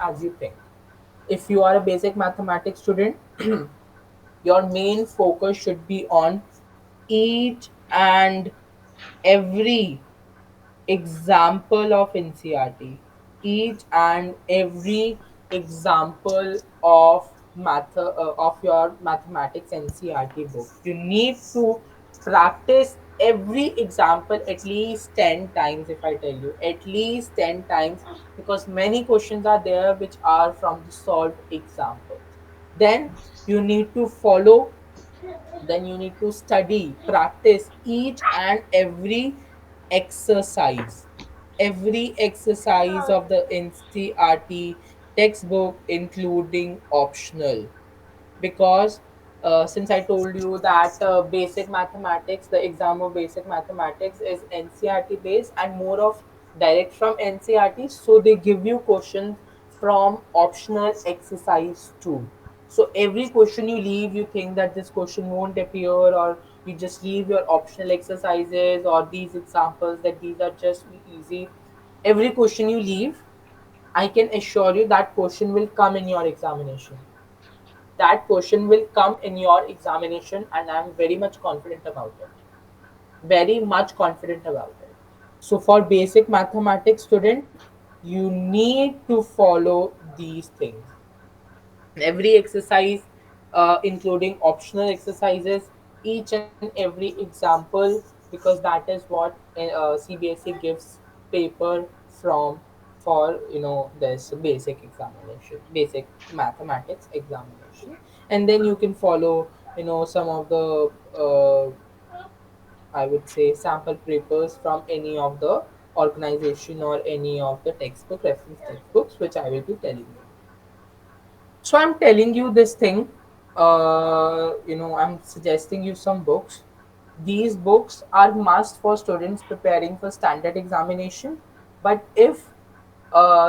as you think. If you are a basic mathematics student, your main focus should be on each and every example of NCRT, each and every example of of your mathematics NCRT book. You need to practice every example at least 10 times. If I tell you at least 10 times, because many questions are there which are from the solved examples. Then you need to follow, then you need to study, practice each and every exercise of the NCRT textbook, including optional. Because since I told you that basic mathematics, the exam of basic mathematics is NCRT based and more of direct from NCRT, so they give you questions from optional exercise too. So every question you leave, you think that this question won't appear, or you just leave your optional exercises or these examples that these are just easy. Every question you leave, I can assure you that question will come in your examination. That question will come in your examination, and I'm very much confident about it. Very much confident about it. So for basic mathematics student, you need to follow these things. Every exercise, including optional exercises, each and every example, because that is what CBSE gives paper from for this basic examination, basic mathematics examination. And then you can follow some of the I would say sample papers from any of the organization or any of the textbook reference textbooks which I will be telling you. So I'm telling you this thing. I'm suggesting you some books. These books are must for students preparing for standard examination. But if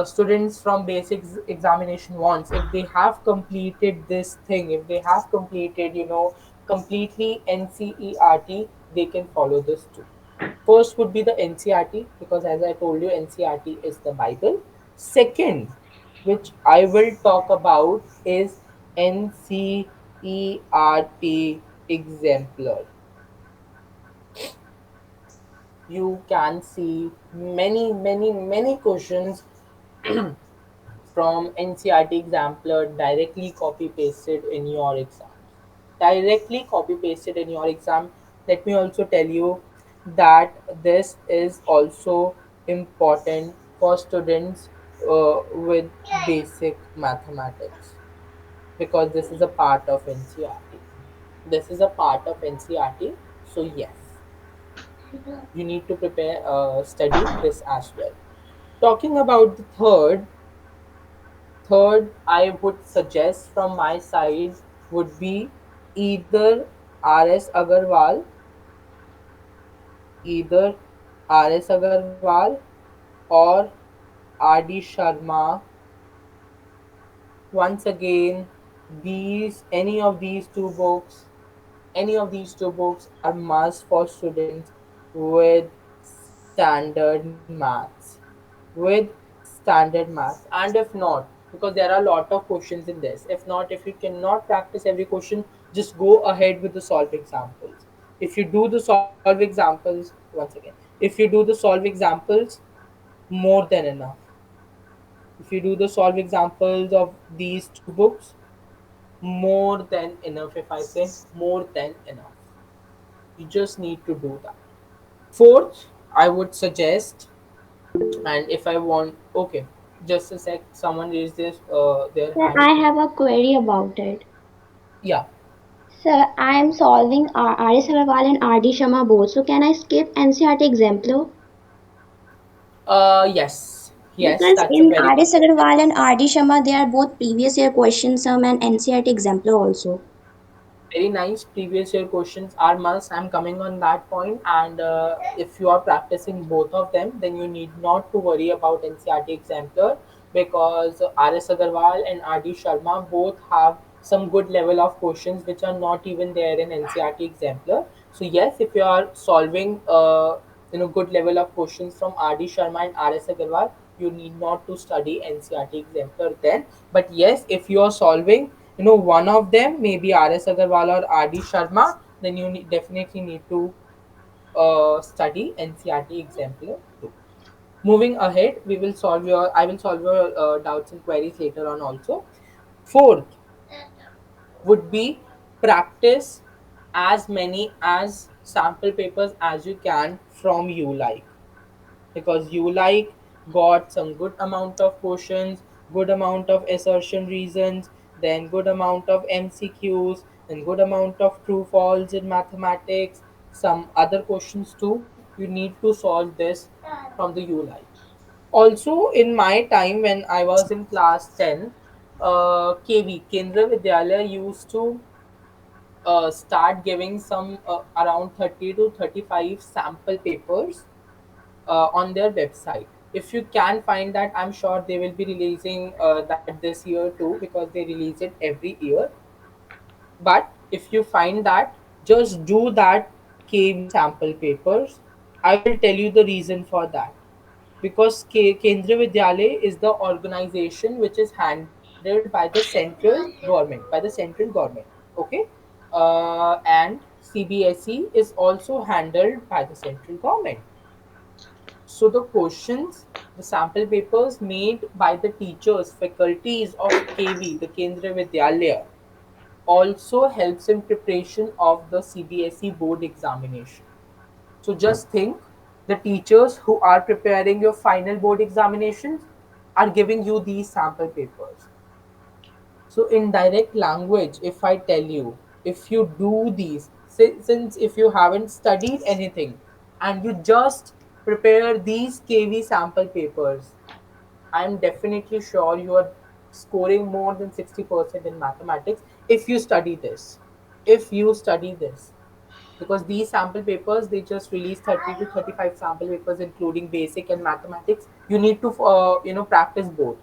students from basic examination wants, if they have completed this thing, if they have completed, completely NCERT, they can follow this too. First would be the NCRT, because as I told you, NCRT is the Bible. Second, which I will talk about, is NCERT exemplar. You can see many, many, many questions from NCRT exemplar directly copy pasted in your exams. Directly copy pasted in your exam. Let me also tell you that this is also important for students with basic mathematics, because this is a part of NCRT. This is a part of NCRT. So yes, you need to prepare, study this as well. Talking about the third I would suggest from my side would be either RS Agarwal, either RS Agarwal or RD Sharma. Once again, these any of these two books are must for students with standard maths, with standard maths. And if not, because there are a lot of questions in this, if not, if you cannot practice every question, just go ahead with the solve examples. If you do the solve examples, once again, if you do the solve examples, more than enough. If you do the solve examples of these two books, more than enough. If I say more than enough, you just need to do that. Fourth, I would suggest, and if I want, okay, just a sec, someone raised their Sir, hand. I have a query about it. Yeah. Sir, I am solving R.S. Agarwal and R.D. Sharma both. So can I skip NCRT exemplar? Yes, Because that's a in very good R.S. question. Agarwal and R.D. Sharma, they are both previous year question sum and NCRT exemplar also. Very nice. Previous year questions are must. I'm coming on that point, and if you are practicing both of them, then you need not to worry about NCRT exemplar, because RS Agarwal and RD Sharma both have some good level of questions which are not even there in NCRT exemplar. So yes, if you are solving good level of questions from RD Sharma and RS Agarwal, you need not to study NCRT exemplar then. But yes, if you are solving, one of them, maybe RS Agarwal or RD Sharma, then you definitely need to study NCRT exemplar too. Moving ahead, I will solve your doubts and queries later on also. Fourth would be practice as many as sample papers as you can from you like, because you like got some good amount of questions, good amount of assertion reasons, then good amount of MCQs, then good amount of true false in mathematics, some other questions too. You need to solve this from the you like. Also, in my time when I was in class 10, KV, Kendra Vidyalaya, used to start giving some around 30 to 35 sample papers on their website. If you can find that, I'm sure they will be releasing that this year too, because they release it every year. But if you find that, just do that KV sample papers. I will tell you the reason for that. Because Kendriya Vidyalaya is the organization which is handled by the central government, Okay, and CBSE is also handled by the central government. So the questions, the sample papers made by the teachers, faculties of KV, the Kendriya Vidyalaya, also helps in preparation of the CBSE board examination. So just think, the teachers who are preparing your final board examinations are giving you these sample papers. So in direct language, if I tell you, if you do these, since if you haven't studied anything and you just prepare these KV sample papers, I'm definitely sure you are scoring more than 60% in mathematics if you study this. If you study this, because these sample papers, they just release 30 to 35 sample papers including basic and mathematics. You need to practice both.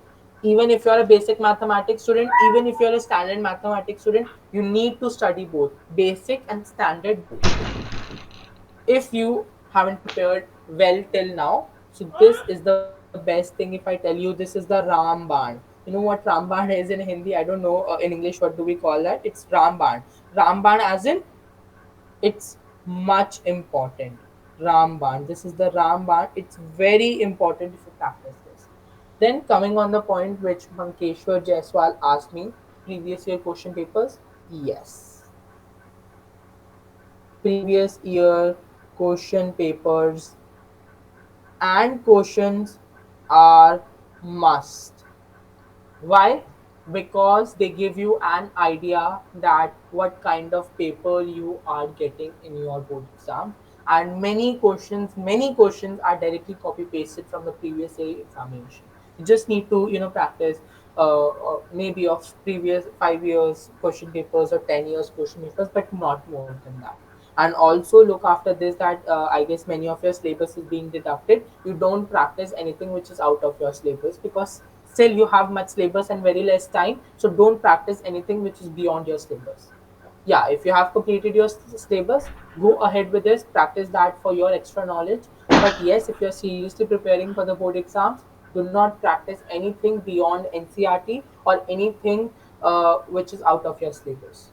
Even if you're a basic mathematics student, even if you're a standard mathematics student, you need to study both basic and standard both, if you haven't prepared well till now. So this is the best thing. If I tell you, this is the Ramban. You know what Ramban is in Hindi? I don't know in English what do we call that. It's Ramban. Ramban as in, it's much important. Ramban. This is the Ramban. It's very important if you practice this. Then coming on the point which Mankeshwar Jaiswal asked me, previous year question papers. Yes, previous year question papers and questions are must. Why? Because they give you an idea that what kind of paper you are getting in your board exam. And many questions are directly copy pasted from the previous year examination. You just need to practice maybe of previous 5 years question papers or 10 years question papers, but not more than that. And also look after this that I guess many of your syllabus is being deducted. You don't practice anything which is out of your syllabus, because still you have much syllabus and very less time, so don't practice anything which is beyond your syllabus. Yeah, if you have completed your syllabus, go ahead with this, practice that for your extra knowledge. But yes, if you're seriously preparing for the board exams, do not practice anything beyond NCRT or anything which is out of your syllabus.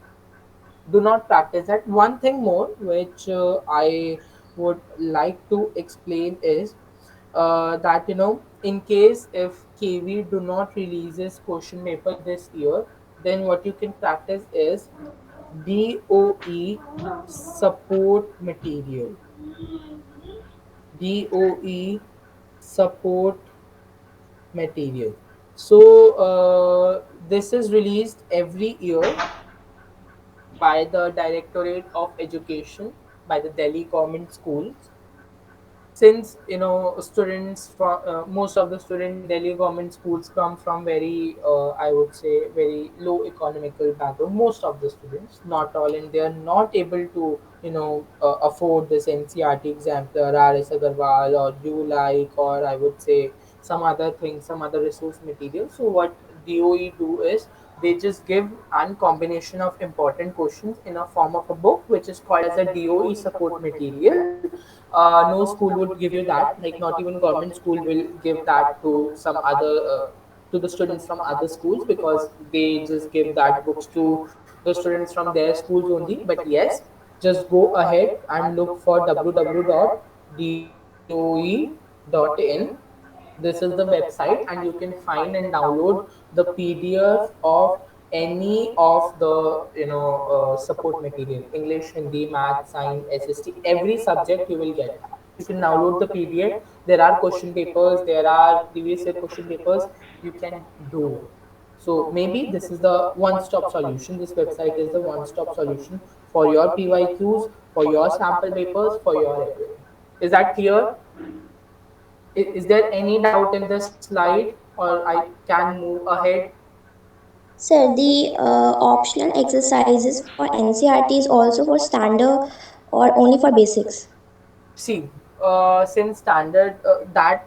Do not practice that. One thing more which I would like to explain is that in case if KV do not releases question paper this year, then what you can practice is DOE support material. DOE support material. So this is released every year by the Directorate of Education, by the Delhi government schools. Since students from most of the student in Delhi government schools come from very I would say very low economical background. Most of the students, not all, and they are not able to afford this NCRT exemplar, RS Agarwal, or you like, or I would say some other thing, some other resource material. So what DOE do is They just give a combination of important questions in a form of a book, which is called as a DOE support material. No school would give you that. Like not even government school will give that to some other to the students from other schools, because they just give that books to the students from their schools only. But yes, just go ahead and look for www.doe.in. This is the website, and you can find and download the PDF of any of the support material: English, Hindi, Math, Science, SST, every subject you will get that. You can download the PDF. There are question papers, there are previous year question papers. You can do it. So maybe this is the one stop solution. This website is the one stop solution for your PYQs, for your sample papers, for your everything. Is that clear? Is there any doubt in this slide, or I can move ahead? Sir, the optional exercises for NCRT is also for standard or only for basics? See, since standard that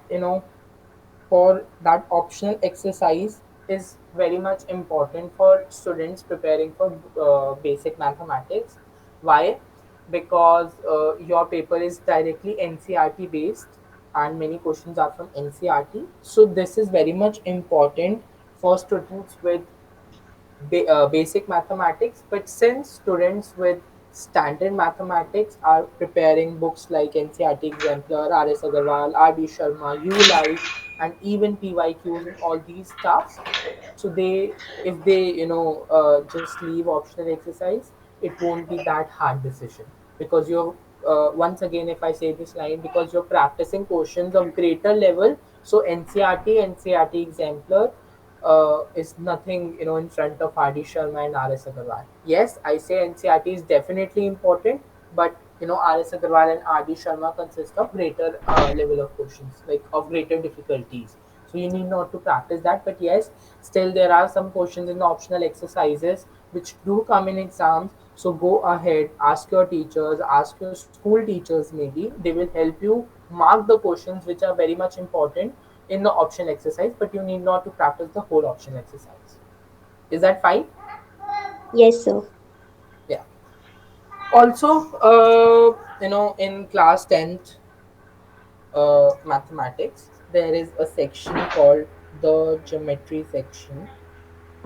for that optional exercise is very much important for students preparing for basic mathematics. Why? Because your paper is directly NCRT based, and many questions are from NCRT. So this is very much important for students with basic mathematics. But since students with standard mathematics are preparing books like NCRT Exemplar, RS Agarwal, RD Sharma, ULIFE, and even PYQs and all these stuffs, so they, if they just leave optional exercise, it won't be that hard decision, because you're once again, if I say this line, because you're practicing questions of greater level. So NCRT Exemplar is nothing in front of RD Sharma and RS Agarwal. Yes, I say NCRT is definitely important, but RS Agarwal and RD Sharma consist of greater level of questions, like of greater difficulties. So you need not to practice that. But yes, still there are some questions in the optional exercises which do come in exams. So go ahead, ask your teachers, ask your school teachers, maybe they will help you mark the questions which are very much important in the option exercise, but you need not to practice the whole option exercise. Is that fine? Yes, sir. Yeah. Also, in class 10th mathematics, there is a section called the geometry section,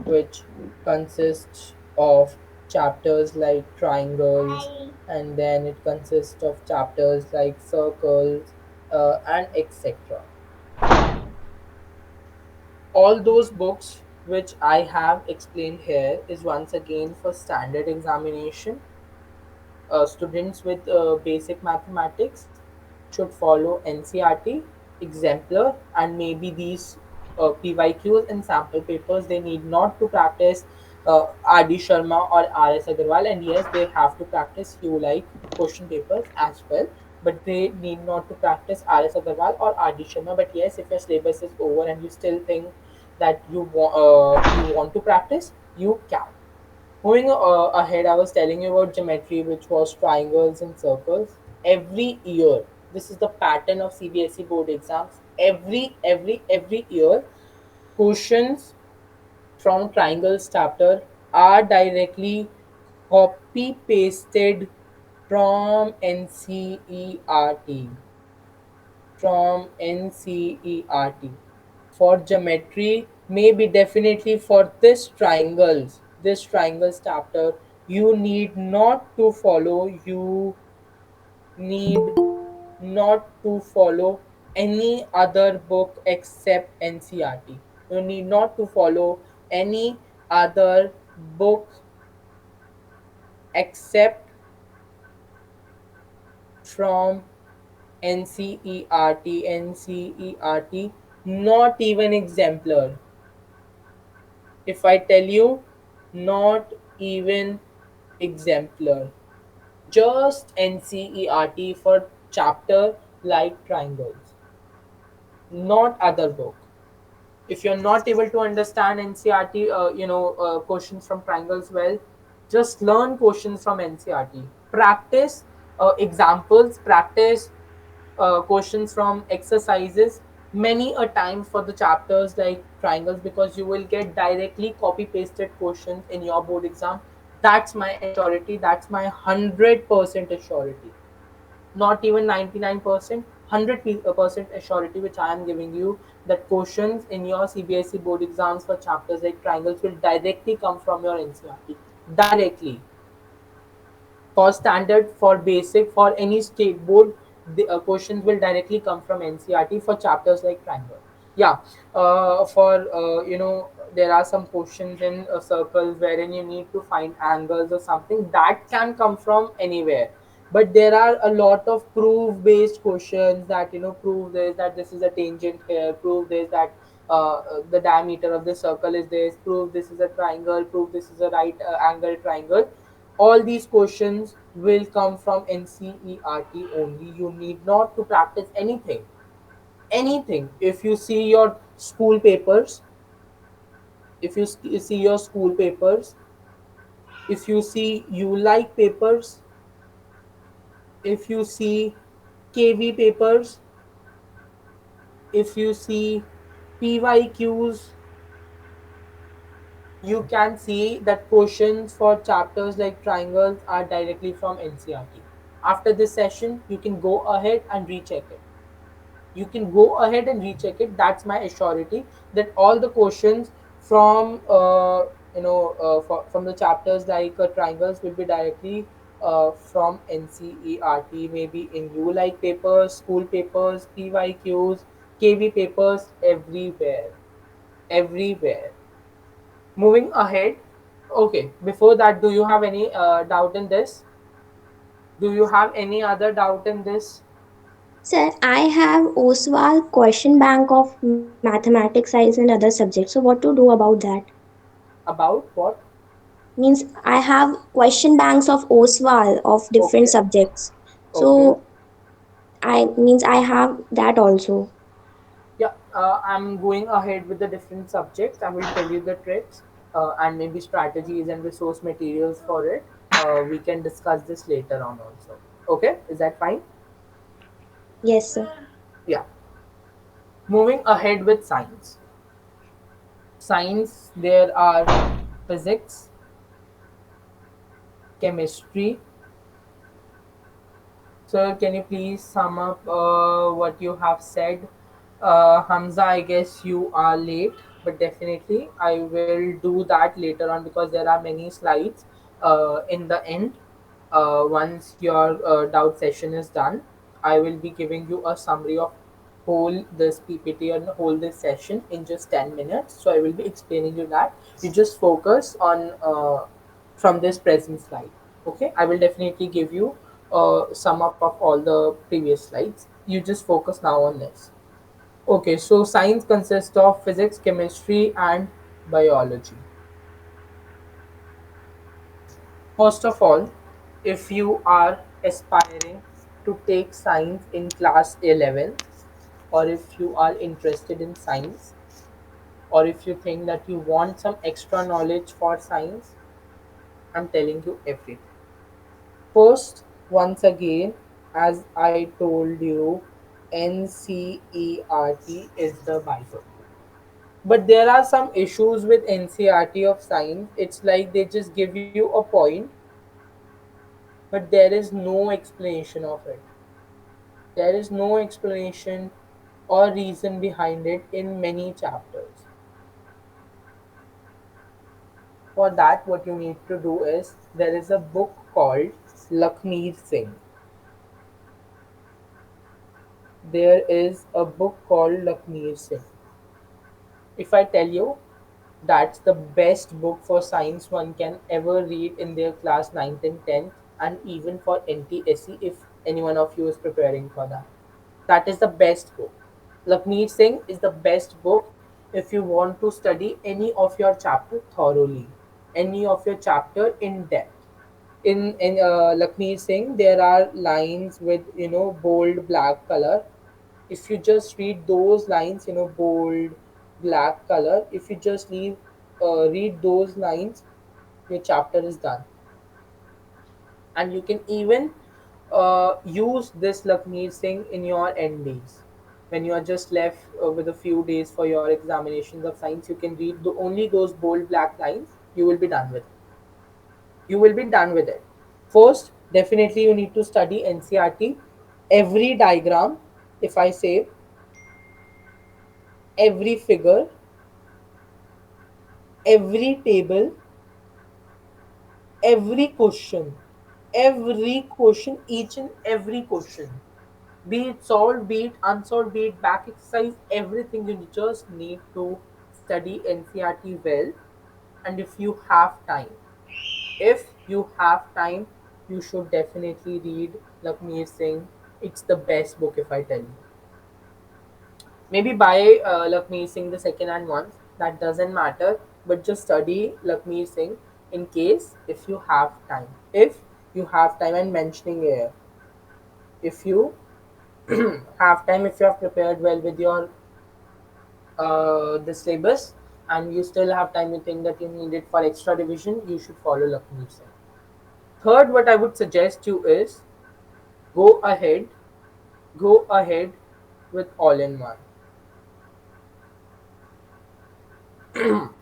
which consists of chapters like triangles, and then it consists of chapters like circles, and etc. All those books which I have explained here is once again for standard examination. Students with basic mathematics should follow NCRT, Exemplar, and maybe these PYQs and sample papers. They need not to practice RD Sharma or RS Agarwal, and yes, they have to practice few like question papers as well. But they need not to practice RS Agarwal or RD Sharma. But yes, if your syllabus is over and you still think that you want to practice, you can. Moving ahead, I was telling you about geometry, which was triangles and circles. Every year, this is the pattern of CBSE board exams. Every year, questions from triangles chapter are directly copy pasted from NCERT. From NCERT. For geometry, maybe definitely for this triangles chapter, you need not to follow, you need not to follow any other book except NCRT. You need not to follow any other book except from NCERT, not even exemplar. If I tell you, not even exemplar, just NCERT for chapter like triangles, not other book. If you're not able to understand NCERT, questions from triangles well, just learn questions from NCERT. Practice examples, practice questions from exercises, many a time for the chapters like triangles, because you will get directly copy pasted questions in your board exam. That's my assurity, that's my 100% assurity, not even 99%, 100% assurity which I am giving you, that questions in your CBSE board exams for chapters like triangles will directly come from your NCRT. Directly. For standard, for basic, for any state board, the questions will directly come from NCRT for chapters like triangle. Yeah. For there are some questions in circles wherein you need to find angles or something that can come from anywhere. But there are a lot of proof based questions that prove this, that this is a tangent here, prove this, that the diameter of the circle is this, prove this is a triangle, prove this is a right angle triangle. All these questions will come from NCERT only. You need not to practice anything. Anything. If you see your school papers, if you see your school papers, if you see you like papers, if you see KV papers, if you see PYQs, you can see that questions for chapters like triangles are directly from NCRT. After this session, you can go ahead and recheck it. You can go ahead and recheck it. That's my assurity that all the questions from from the chapters like triangles will be directly from NCERT. Maybe in you like papers, school papers, PYQs, KV papers, everywhere, everywhere. Moving ahead. Okay. Before that, do you have any doubt in this? Do you have any other doubt in this? Sir, I have Oswal question bank of mathematics, science, and other subjects. So, what to do about that? About what? Means I have question banks of Oswal of different Okay. subjects. Okay. So, I have that also. Yeah, I'm going ahead with the different subjects. I will tell you the tricks and maybe strategies and resource materials for it. We can discuss this later on also. Okay, is that fine? Yes, sir. Yeah. Moving ahead with science. Science, there are physics, chemistry. Sir, can you please sum up what you have said? Hamza, I guess you are late, but definitely I will do that later on because there are many slides in the end. Once your doubt session is done, I will be giving you a summary of whole this PPT and whole this session in just 10 minutes. So I will be explaining you that. You just focus on from this present slide. Okay, I will definitely give you a sum up of all the previous slides. You just focus now on this. Okay, so science consists of physics, chemistry, and biology. First of all, if you are aspiring to take science in class 11, or if you are interested in science, or if you think that you want some extra knowledge for science, I'm telling you everything. First, once again, as I told you, NCERT is the Bible. But there are some issues with NCRT of science. It's like they just give you a point, but there is no explanation of it. There is no explanation or reason behind it in many chapters. For that, what you need to do is there is a book called Lakmeer Singh. There is a book called Lakmeer Singh. If I tell you, that's the best book for science one can ever read in their class 9th and 10th, and even for NTSE if any one of you is preparing for that. That is the best book. Lakmeer Singh is the best book if you want to study any of your chapter thoroughly, any of your chapter in depth. In Lakmeer Singh, there are lines with bold black color. If you just read those lines, bold black color, if you just read those lines, your chapter is done. And you can even use this Lakmeer Singh in your NDs. when you are just left with a few days for your examinations of science, you can read only those bold black lines. You will be done with it. You will be done with it. First, definitely you need to study NCRT. Every diagram, if I say, every figure, every table, every question, each and every question, be it solved, be it unsolved, be it back exercise, everything, you just need to study NCRT well. And if you have time, you should definitely read Lakmeer Singh. It's the best book, if I tell you. Maybe buy Lakmeer Singh the second hand ones. That doesn't matter. But just study Lakmeer Singh in case if you have time. If you have time, and mentioning here, if you have time, if you have prepared well with your the syllabus, and you still have time, you think that you need it for extra revision, you should follow Lakmeer Singh. Third, what I would suggest you is go ahead, go ahead with all in one.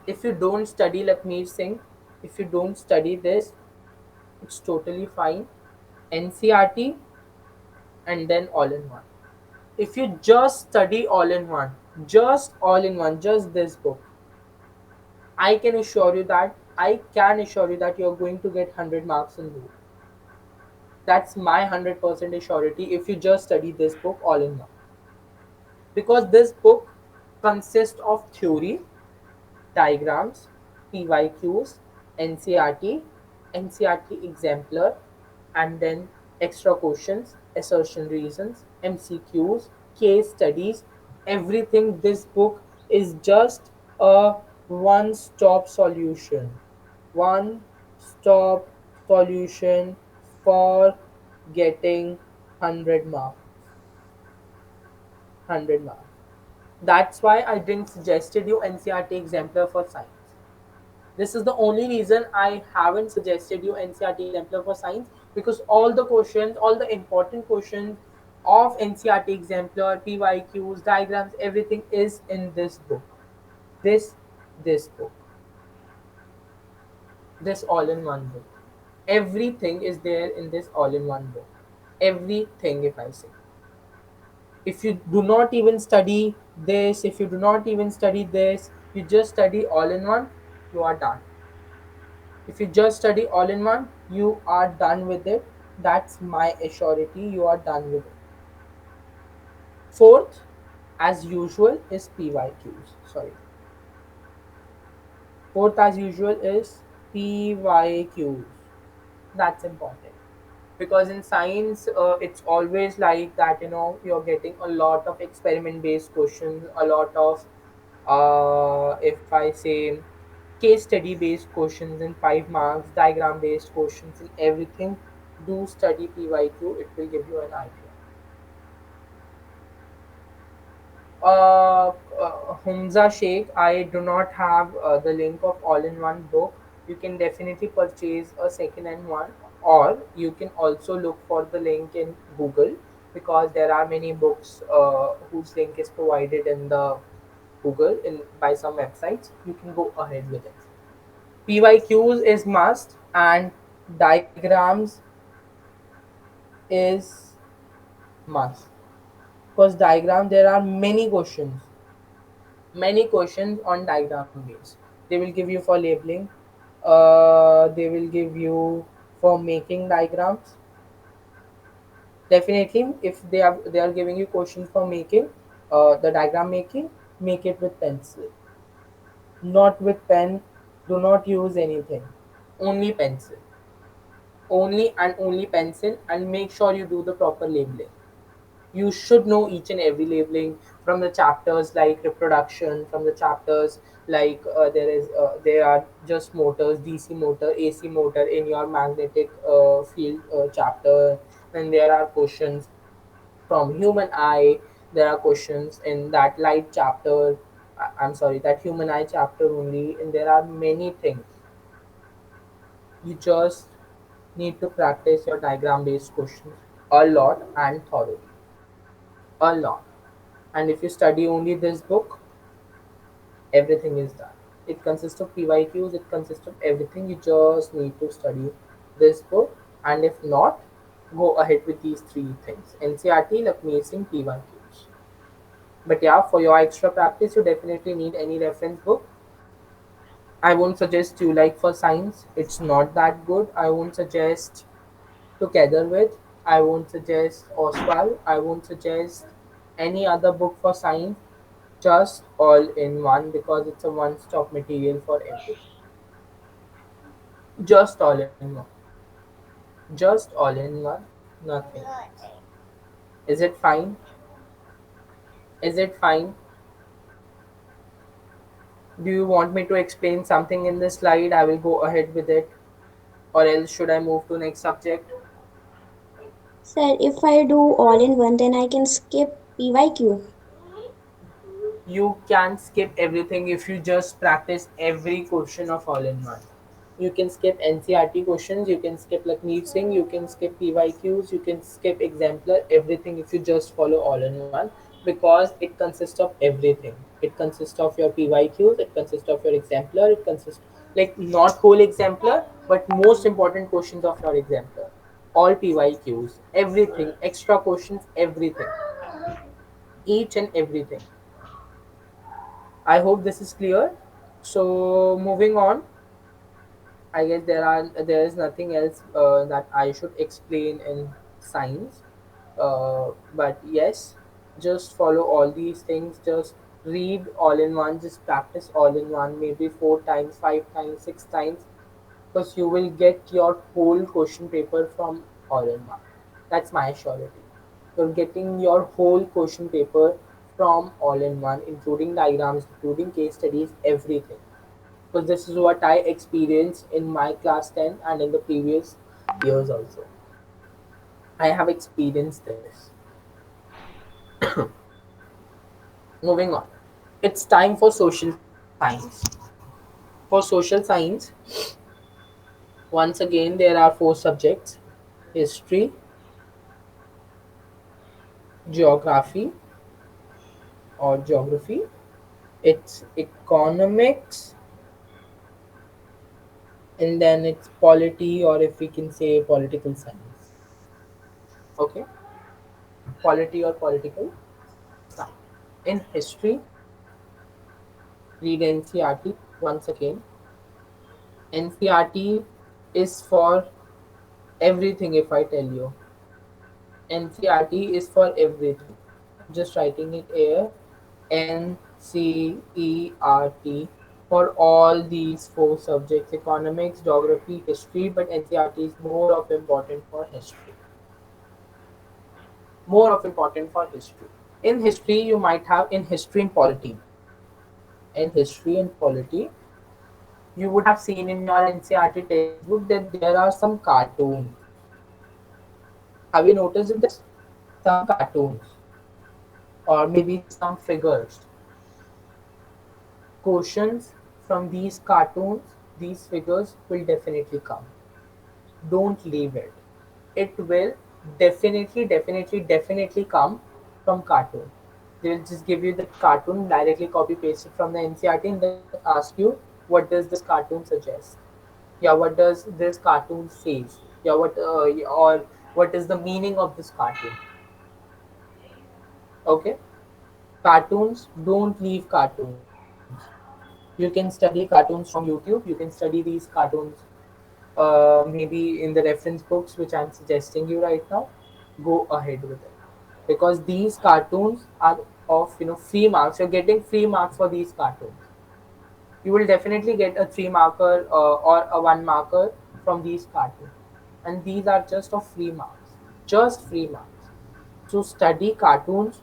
If you don't study Lakmeer Singh, if you don't study this, it's totally fine. NCRT and then all in one. If you just study all in one, just all in one, just this book, I can assure you that you're going to get 100 marks in both. That's my 100% surety if you just study this book all in one. Because this book consists of theory, diagrams, PYQs, NCRT, NCRT exemplar, and then extra questions, assertion reasons, MCQs, case studies, everything. This book is just a one stop solution. One stop solution for getting 100 marks. 100 marks. That's why I didn't suggested you NCRT exemplar for science. This is the only reason I haven't suggested you NCRT exemplar for science, because all the questions, all the important questions of NCRT exemplar, PYQs, diagrams, everything is in this book. This this book. This all-in-one book. Everything is there in this all-in-one book. Everything, if I say. If you do not even study this, if you do not even study this, you just study all in one, you are done. If you just study all in one, you are done with it. That's my assurity, you are done with it. Fourth, as usual, is PYQs. Sorry. Fourth, as usual, is PYQs. That's important. Because in science it's always like that, you're getting a lot of experiment based questions, a lot of if I say case study based questions in 5 marks, diagram based questions and everything. Do study PYQ, it will give you an idea. Humza Sheikh, I do not have the link of all-in-one book. You can definitely purchase a second-hand one, or you can also look for the link in Google, because there are many books whose link is provided in the Google in by some websites. You can go ahead with it. PYQs is must, and diagrams is must, because diagram there are many questions on diagram base. They will give you for labeling, they will give you for making diagrams. Definitely, if they are giving you questions for making the diagram making, make it with pencil, not with pen. Do not use anything, only pencil, only and only pencil, and make sure you do the proper labeling. You should know each and every labeling from the chapters like reproduction, from the chapters like there are just motors, DC motor, AC motor in your magnetic field chapter. And there are questions from human eye. There are questions in that light chapter. I'm sorry, that human eye chapter only. And there are many things. You just need to practice your diagram based questions a lot and thoroughly, a lot. And if you study only this book, everything is done. It consists of PYQs, it consists of everything. You just need to study this book, and if not, go ahead with these three things: NCRT, Lakshmi Singh, PYQs. But yeah, for your extra practice, you definitely need any reference book. I won't suggest you like for science, it's not that good. I won't suggest Together With, I won't suggest Oswald, I won't suggest any other book for science, just all in one because it's a one stop material for everything. Just all in one. Just all in one, nothing else. Is it fine? Is it fine? Do you want me to explain something in this slide? I will go ahead with it. Or else should I move to next subject? Sir, if I do all in one, then I can skip PYQ. You can skip everything if you just practice every question of all in one. You can skip NCRT questions, you can skip like Neat Singh, you can skip PYQs, you can skip exemplar, everything if you just follow all in one because it consists of everything. It consists of your PYQs, it consists of your exemplar, it consists like not whole exemplar, but most important questions of your exemplar. All PYQs, everything, extra questions, everything, each and everything. I hope this is clear. So moving on, I guess there is nothing else that I should explain in science. But yes, just follow all these things. Just read all in one. Just practice all in one. Maybe 4 times, 5 times, 6 times, because you will get your whole question paper from all in one. That's my surety. You're getting your whole question paper from all in one, including diagrams, including case studies, everything. Because this is what I experienced in my class 10 and in the previous years also. I have experienced this. Moving on. It's time for social science. For social science, once again, there are 4 subjects: history, geography or geography, it's economics, and then it's polity, or if we can say political science. Okay, polity or political science. In history, read NCRT once again. NCRT is for everything, if I tell you. NCRT is for everything. I'm just writing it here. NCERT for all these 4 subjects: economics, geography, history, but NCRT is more of important for history. More of important for history. In history, you might have in history and polity. In history and polity, you would have seen in your NCRT textbook that there are some cartoons. Have you noticed this? Some cartoons, or maybe some figures. Questions from these cartoons, these figures will definitely come. Don't leave it. It will definitely come from cartoon. They'll just give you the cartoon directly copy pasted from the NCRT and then ask you, what does this cartoon suggest? Yeah, what does this cartoon says? Yeah, or what is the meaning of this cartoon? Okay, cartoons, don't leave cartoons. You can study cartoons from YouTube. You can study these cartoons maybe in the reference books which I'm suggesting you right now. Go ahead with it because these cartoons are of free marks. You're getting free marks for these cartoons. You will definitely get a 3 marker or a 1 marker from these cartoons, and these are just of free marks, just free marks. So study cartoons.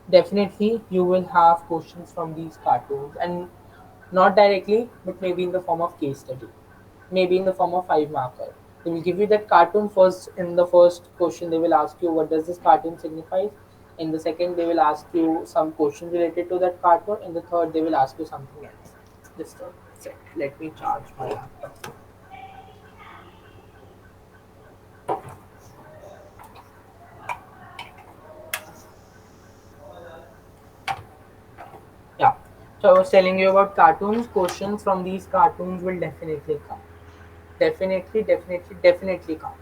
Definitely, you will have questions from these cartoons, and not directly, but maybe in the form of case study, maybe in the form of 5 marker. They will give you that cartoon first. In the first question, they will ask you, what does this cartoon signify? In the second, they will ask you some question related to that cartoon. In the third, they will ask you something else. Just a sec. Let me charge my laptop. So I was telling you about cartoons. Questions from these cartoons will definitely come. Definitely, definitely, definitely come.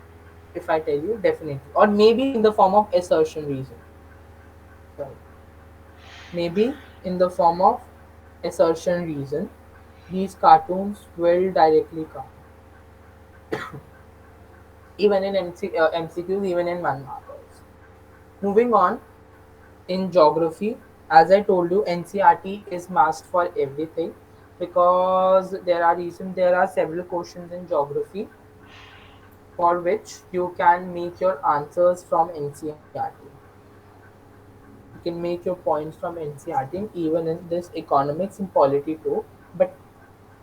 If I tell you, definitely. Or maybe in the form of assertion reason. Sorry. Maybe in the form of assertion reason, these cartoons will directly come. Even in MCQs, even in one markers. Moving on, in geography, as I told you, NCRT is must for everything because there are several questions in geography for which you can make your answers from NCRT. You can make your points from NCRT even in this economics and polity too. But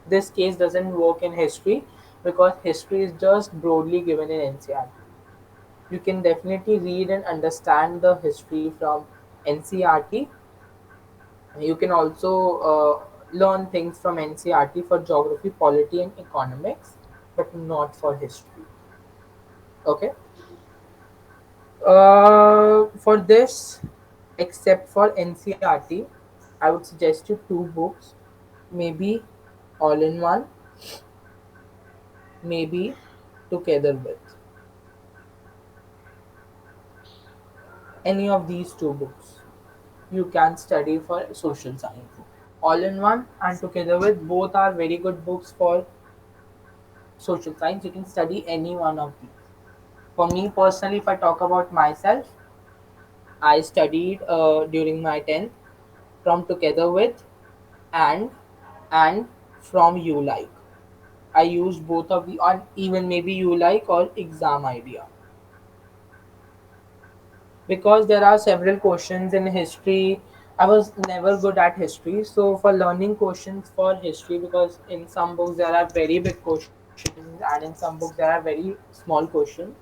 this case doesn't work in history because history is just broadly given in NCRT. You can definitely read and understand the history from NCRT. You can also learn things from NCRT for geography, polity, and economics, but not for history. Okay. For this, except for NCRT, I would suggest you two books, maybe all in one, maybe together with any of these two books. You can study for social science. All in one and together with both are very good books for social science. You can study any one of these. For me personally, if I talk about myself, I studied during my 10th from Together With and and from You Like. I used both of the, or even maybe You Like or Exam Idea, because there are several questions in history. I was never good at history, so for learning questions for history, because in some books there are very big questions and in some books there are very small questions.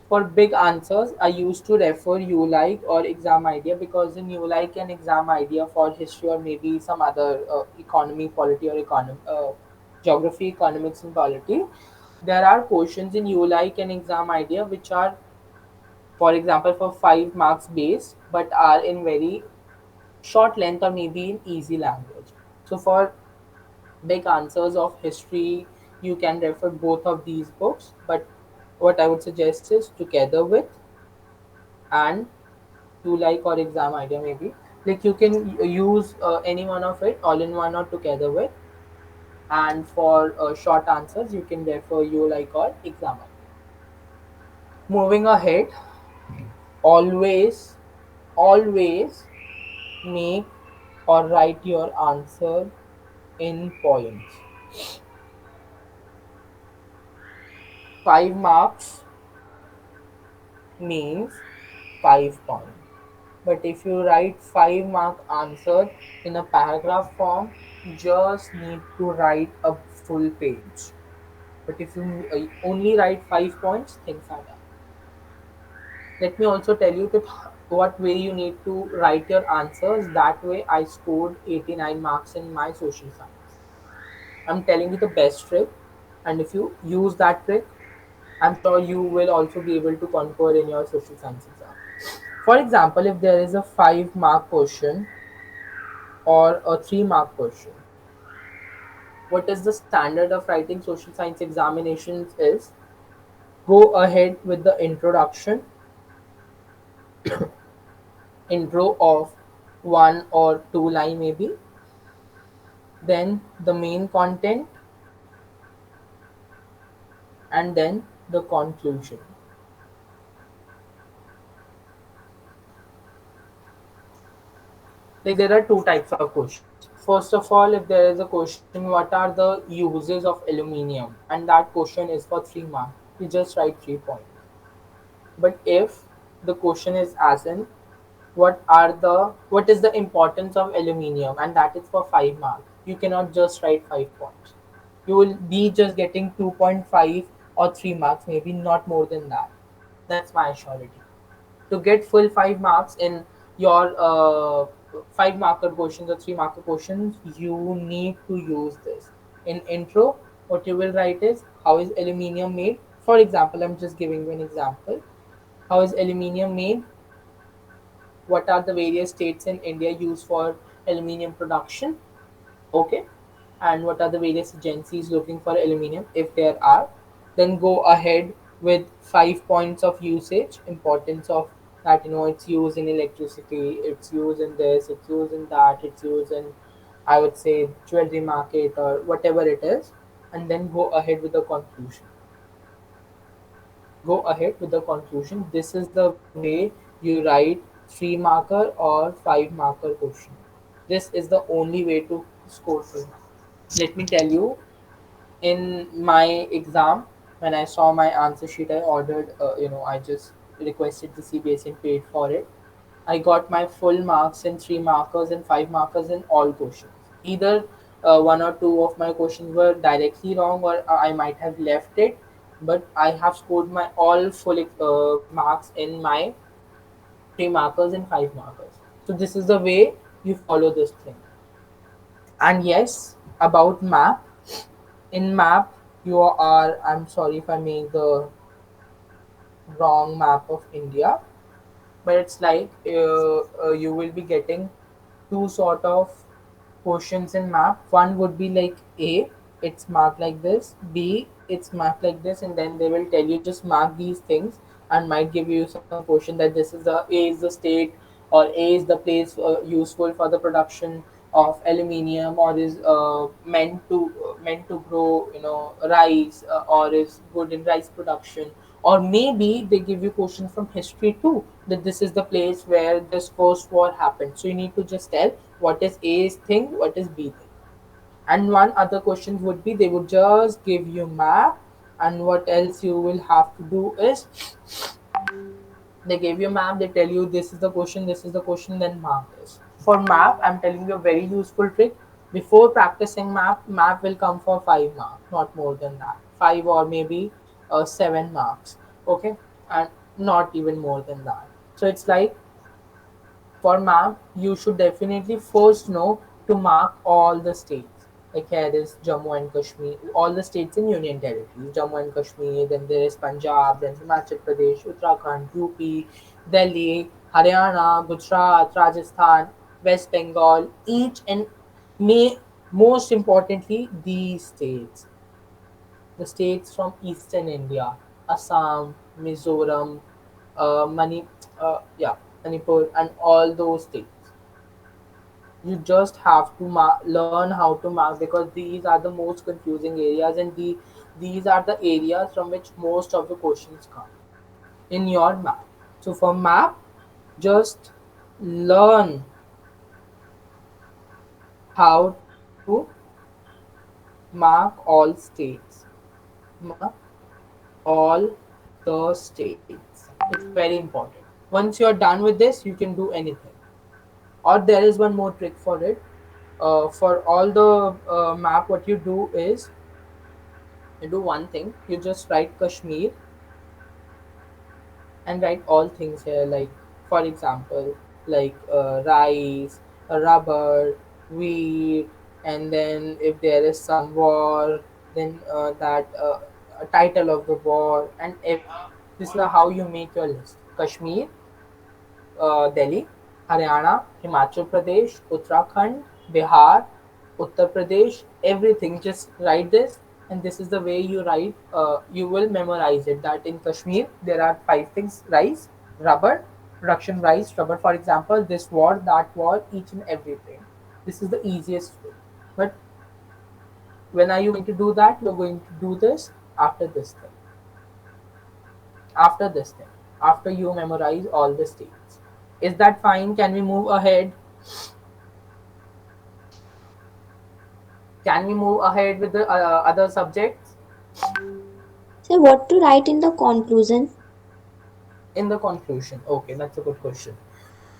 For big answers, I used to refer You Like or Exam Idea, because in You Like and Exam Idea for history or maybe some other economy, polity, or geography, economics, and polity, there are questions in You Like and Exam Idea which are, for example, for 5 marks base, but are in very short length or maybe in easy language. So for big answers of history, you can refer both of these books. But what I would suggest is Together With and You Like or Exam Idea, maybe. Like you can use any one of it, all in one or Together With. And for short answers, you can refer You Like or Exam Idea. Moving ahead, always, always make or write your answer in points. 5 marks means 5 points. But if you write 5 mark answer in a paragraph form, you just need to write a full page. But if you only write 5 points, things are done. Let me also tell you that what way you need to write your answers. That way, I scored 89 marks in my social science. I'm telling you the best trick, and if you use that trick, I'm sure you will also be able to conquer in your social science exam. For example, if there is a 5 mark question or a 3 mark question, what is the standard of writing social science examinations is, go ahead with the introduction, intro of 1 or 2 line maybe, then the main content, and then the conclusion. Like there are two types of questions. First of all, if there is a question, what are the uses of aluminium, and that question is for 3 marks, you just write 3 points. But if the question is as in, what is the importance of aluminium, and that is for 5 marks, you cannot just write 5 points. You will be just getting 2.5 or 3 marks, maybe not more than that. That's my surety. To get full 5 marks in your 5 marker questions or 3 marker questions, you need to use this. In intro, what you will write is, how is aluminium made? For example, I'm just giving you an example. How is aluminium made? What are the various states in India used for aluminium production? Okay, and what are the various agencies looking for aluminium if there are. Then go ahead with 5 points of usage, importance of that, it's used in electricity, it's used in this, it's used in that, it's used in, I would say, jewelry market or whatever it is. And then go ahead with the conclusion. Go ahead with the conclusion. This is the way you write 3 marker or 5 marker question. This is the only way to score full marks. Let me tell you, in my exam, when I saw my answer sheet, I ordered, I just requested the CBSE and paid for it. I got my full marks in 3 markers and 5 markers in all questions. Either one or two of my questions were directly wrong, or I might have left it, but I have scored my all full marks in my 3 markers and 5 markers. So this is the way you follow this thing. And yes, about map. In map, you are. I'm sorry if I made the wrong map of India, but it's like you will be getting two sort of questions in map. One would be like A, it's marked like this. B, it's marked like this, and then they will tell you just mark these things, and might give you some question that this is the A is the state, or A is the place useful for the production of aluminium, or is meant to grow, rice, or is good in rice production. Or maybe they give you questions from history too, that this is the place where this first war happened. So you need to just tell what is A's thing, what is B thing. And one other question would be they would just give you map, and what else you will have to do is they gave you a map, they tell you this is the question, then mark this. For map, I'm telling you a very useful trick. Before practicing map will come for 5 marks, not more than that. 5 or maybe 7 marks. Okay, and not even more than that. So it's like, for map, you should definitely first know to mark all the states. Like here is Jammu and Kashmir, all the states in Union territories, Jammu and Kashmir, then there is Punjab, then Himachal Pradesh, Uttarakhand, UP, Delhi, Haryana, Gujarat, Rajasthan, West Bengal, each and may most importantly these states, the states from eastern India, Assam, Mizoram, yeah, Manipur, and all those states. You just have to learn how to mark, because these are the most confusing areas, and these are the areas from which most of the questions come in your map. So for map, just learn how to mark all states. Mark all the states. It's very important. Once you're done with this, you can do anything. Or there is one more trick for it. For all the map, what you do is you do one thing. You just write Kashmir and write all things here. Like, for example, like rice, rubber, wheat, and then if there is some war, then that title of the war and everything. This is how you make your list. Kashmir, Delhi, Haryana, Himachal Pradesh, Uttarakhand, Bihar, Uttar Pradesh, everything. Just write this, and this is the way you write. You will memorize it. That in Kashmir there are 5 things: rice, rubber, production rice, rubber. For example, this war, that war, each and everything. This is the easiest way. But when are you going to do that? You're going to do this after this thing. After this thing. After you memorize all the states. Is that fine? Can we move ahead? Can we move ahead with the other subjects? So, what to write in the conclusion? In the conclusion. Okay, that's a good question.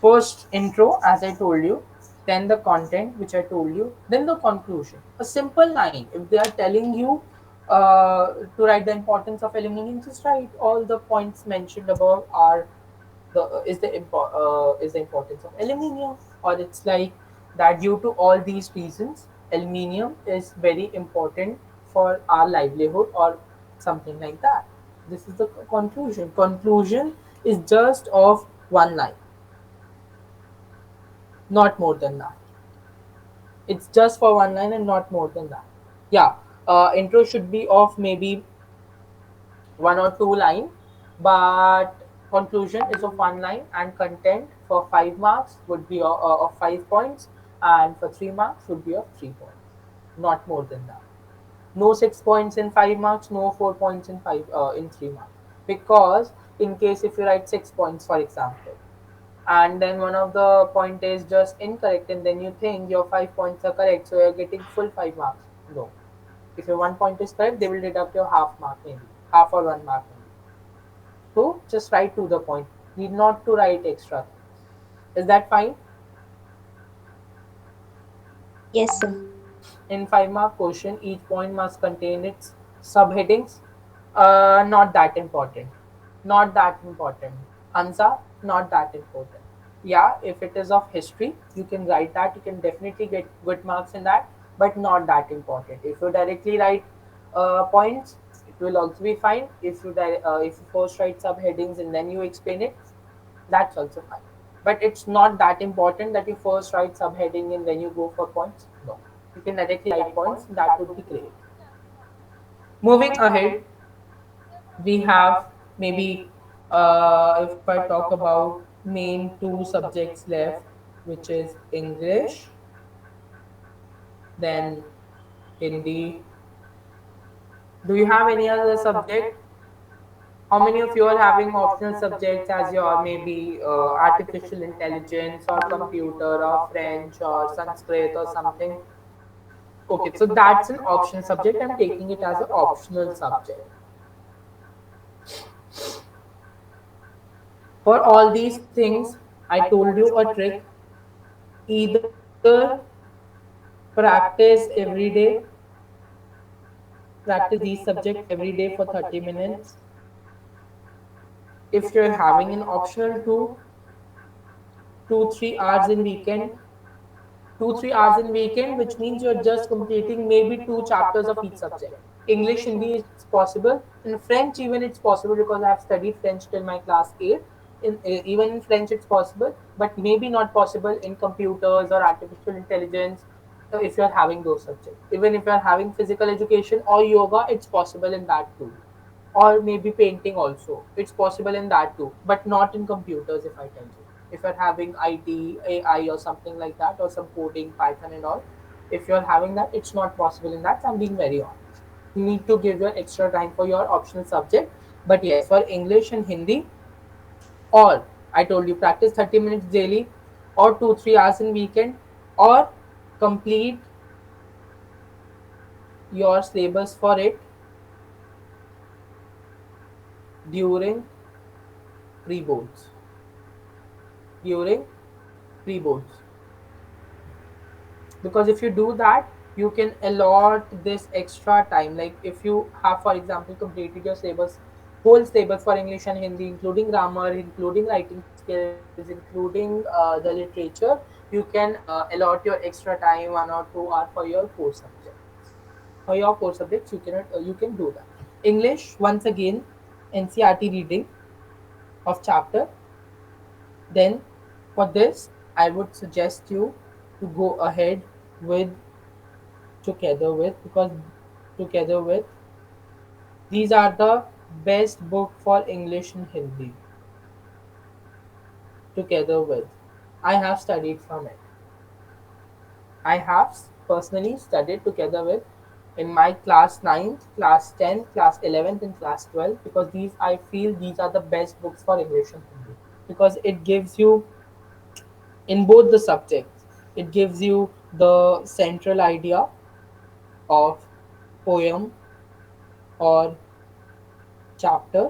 First, intro, as I told you, then the content, which I told you, then the conclusion. A simple line. If they are telling you to write the importance of aluminium, just write all the points mentioned above are is the importance of aluminium, or it's like that due to all these reasons, aluminium is very important for our livelihood, or something like that. This is the conclusion. Conclusion is just of one line, not more than that. It's just for one line and not more than that. Yeah, intro should be of maybe one or two line, but conclusion is of one line, and content for 5 marks would be of 5 points, and for 3 marks would be of 3 points, not more than that. No 6 points in 5 marks, no 4 points in five in 3 marks. Because in case if you write 6 points, for example, and then one of the point is just incorrect, and then you think your 5 points are correct, so you're getting full 5 marks. No. If your one point is correct, they will deduct your half mark maybe, half or 1 mark maybe. So just write to the point. Need not to write extra things. Is that fine? Yes, sir. In 5 mark question, each point must contain its subheadings. Not that important. Not that important. Answer, not that important. Yeah, if it is of history, you can write that. You can definitely get good marks in that, but not that important. If you directly write points, it will also be fine. If you first write subheadings and then you explain it, that's also fine. But it's not that important that you first write subheading and then you go for points. No. You can directly write points, that would be great. Moving ahead, we have maybe if I talk about main two subjects left, which is English, then Hindi. Do you have any other subject? How many of you are having optional subjects as your maybe artificial intelligence or computer or French or Sanskrit or something? Okay, so that's an optional subject. I'm taking it as an optional subject. For all these things, I told you a trick. Either practice every day, practice these subjects every day for 30 minutes. If you're having an optional 2 3 hours in weekend, 2 3 hours in weekend, which means you're just completing maybe 2 chapters of each subject. English, Hindi, it's possible. In French, even it's possible because I have studied French till my class 8. Even in French, it's possible, but maybe not possible in computers or artificial intelligence. If you're having those subjects, even if you're having physical education or yoga, it's possible in that too, or maybe painting also. It's possible in that too, but not in computers. If I tell you, if you're having IT, AI, or something like that, or some coding, Python, and all, if you're having that, it's not possible in that. So I'm being very honest. You need to give your extra time for your optional subject. But yes, for English and Hindi, or I told you, practice 30 minutes daily, or 2 3 hours in weekend, or complete your syllabus for it during pre-boards. During pre-boards, because if you do that, you can allot this extra time. Like if you have, for example, completed your syllabus, whole syllabus for English and Hindi, including grammar, including writing skills, including the literature, you can allot your extra time, 1 or 2 hours for your core subjects. For your core subjects, you can do that. English, once again, NCRT reading of chapter. Then for this, I would suggest you to go ahead with Together With, because Together With, these are the best book for English and Hindi. Together With, I have studied from it. I have personally studied Together With in my class 9th, class 10th, class 11th, and class 12, because these, I feel, these are the best books for English and Hindi, because it gives you, in both the subjects, it gives you the central idea of poem or chapter.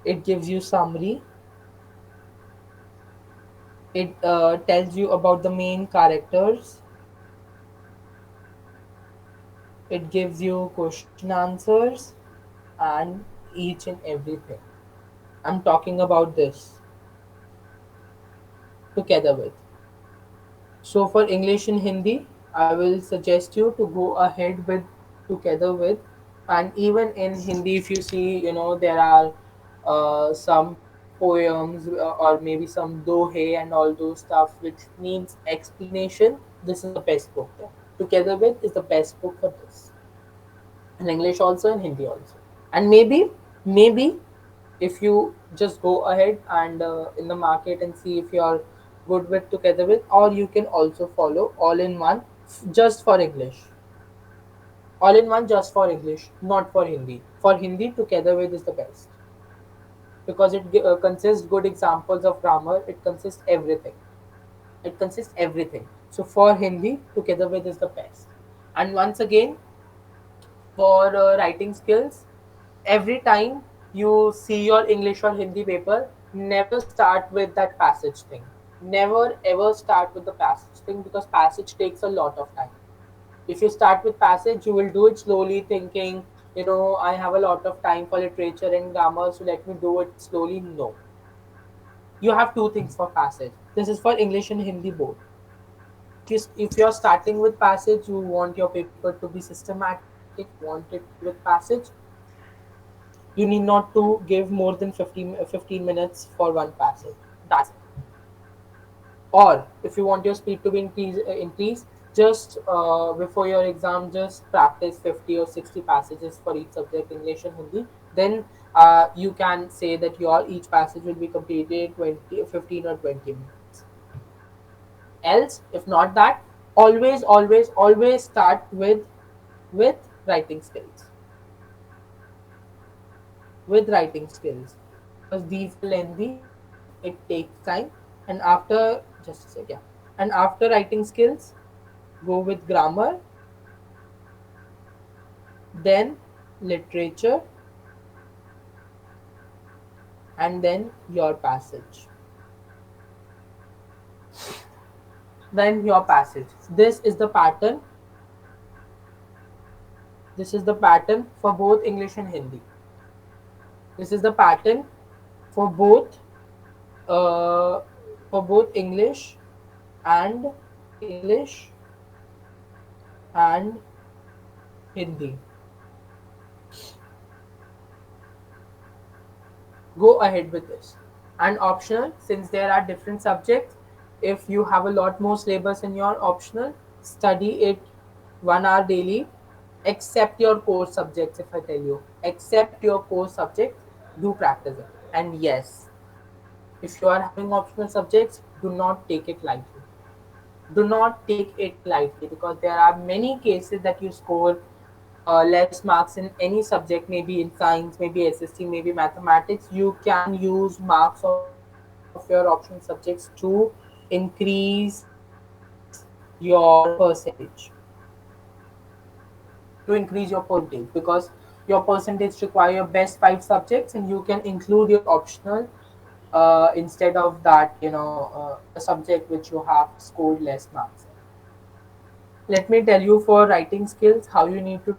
It gives you summary. It tells you about the main characters. It gives you question answers and each and everything. I'm talking about this Together With. So for English and Hindi, I will suggest you to go ahead with Together With. And even in Hindi, if you see, there are some. poems or maybe some dohe and all those stuff which needs explanation, this is the best book there. Together with is the best book for this. In English also, in Hindi also. And maybe if you just go ahead and in the market and see if you're good with Together with, or you can also follow All in One just for English. All in One just for English, not for Hindi. For Hindi, Together with is the best because it consists good examples of grammar. It consists everything. It consists everything. So for Hindi, Together with is the best. And once again, for writing skills, every time you see your English or Hindi paper, never start with that passage thing. Never ever start with the passage thing because passage takes a lot of time. If you start with passage, you will do it slowly, thinking, I have a lot of time for literature and grammar, so let me do it slowly. No. You have two things for passage. This is for English and Hindi both. If you're starting with passage, you want your paper to be systematic, you want it with passage, you need not to give more than 15 minutes for one passage. That's it. Or if you want your speed to be increase, just before your exam, just practice 50 or 60 passages for each subject, English and Hindi. Then you can say that your each passage will be completed in 20, 15 or 20 minutes. Else, if not that, always start with writing skills. With writing skills, because these are lengthy, it takes time. And after, just a sec, yeah. And after writing skills, go with grammar, then literature, and then your passage. Then your passage. This is the pattern for both English and Hindi. This is the pattern for both uh, English and English and Hindi. Go ahead with this. And optional, since there are different subjects, if you have a lot more syllabus in your optional, study it 1 hour daily, except your core subjects. If I tell you, except your core subjects, do practice it. And yes, if you are having optional subjects, do not take it lightly. Do not take it lightly, because there are many cases that you score less marks in any subject, maybe in science, maybe SST, maybe mathematics. You can use marks of your optional subjects to increase your percentage, because your percentage require your best 5 subjects, and you can include your optional instead of that, the subject which you have scored less marks in. Let me tell you for writing skills how you need to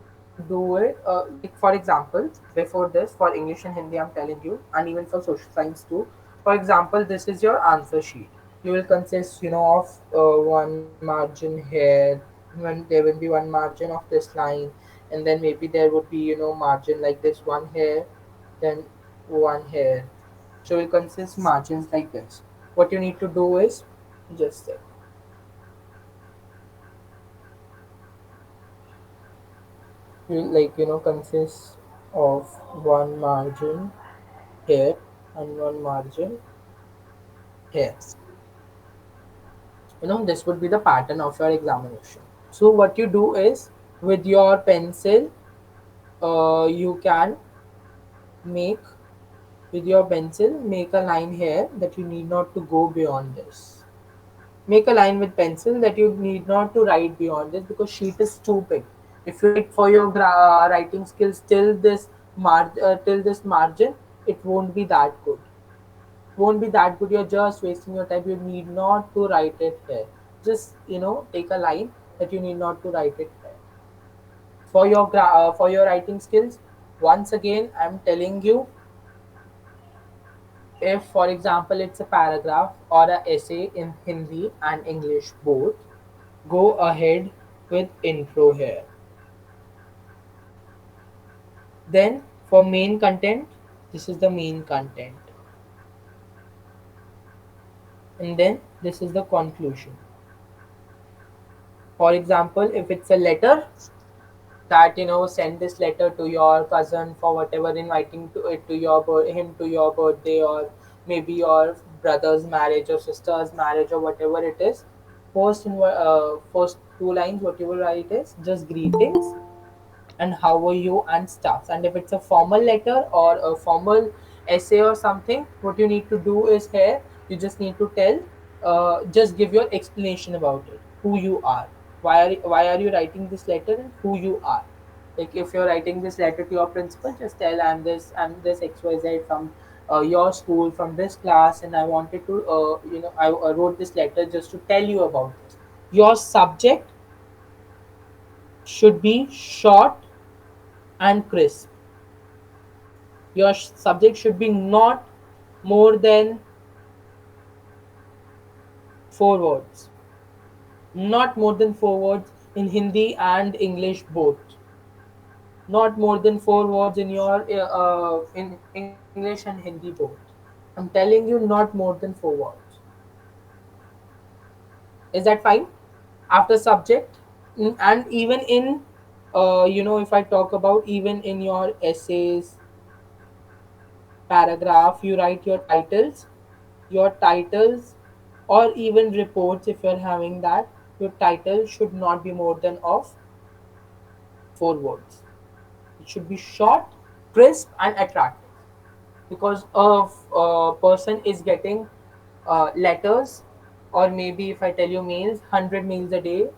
do it. Like for example, before this, for English and Hindi, I'm telling you, and even for social science too. For example, this is your answer sheet. You will consist, of one margin here, when there will be one margin of this line, and then maybe there would be, margin like this one here, then one here. So it consists margins like this. What you need to do is just consists of one margin here and one margin here. This would be the pattern of your examination. So what you do is, with your pencil, you can make with your pencil make a line here that you need not to go beyond this. Make a line with pencil that you need not to write beyond this, because sheet is too big. If you write for your writing skills till this margin, it won't be that good. Won't be that good. You're just wasting your time. You need not to write it here. Just take a line that you need not to write it here. For your writing skills, once again, I'm telling you, if for example it's a paragraph or a essay in Hindi and English both, go ahead with intro here. Then for main content, this is the main content. and then this is the conclusion. For example, if it's a letter, that send this letter to your cousin for whatever, inviting to it to your him to your birthday, or maybe your brother's marriage or sister's marriage, or whatever it is. First two lines what you will write is just greetings and how are you and stuff. And if it's a formal letter or a formal essay or something, what you need to do is here you just need to tell, just give your explanation about it, who you are, why are you writing this letter, and who you are. Like if you're writing this letter to your principal, just tell, I'm this XYZ from your school, from this class, and I wanted to I wrote this letter just to tell you about this. Your subject should be short and crisp. Your subject should be not more than 4 words. Not more than 4 words in Hindi and English both. Not more than 4 words in your in English and Hindi both. I'm telling you, not more than 4 words. Is that fine? After subject. And even in if I talk about, even in your essays, paragraph, you write your titles, or even reports, if you're having that, your title should not be more than of 4 words. It should be short, crisp, and attractive. Because a person is getting letters, or maybe if I tell you mails, 100 mails a day,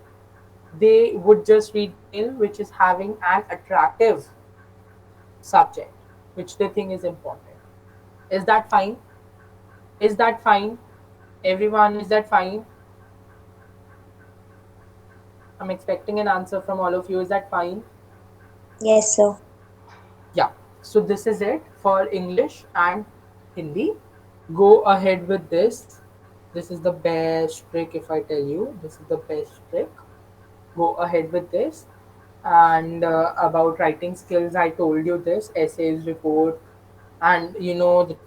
they would just read mail which is having an attractive subject, which they think is important. Is that fine? Is that fine? Everyone, is that fine? I'm expecting an answer from all of you. Is that fine? Yes, sir. Yeah. So this is it for English and Hindi. Go ahead with this. This is the best trick, if I tell you. This is the best trick. Go ahead with this. And about writing skills, I told you this: essays, report, and the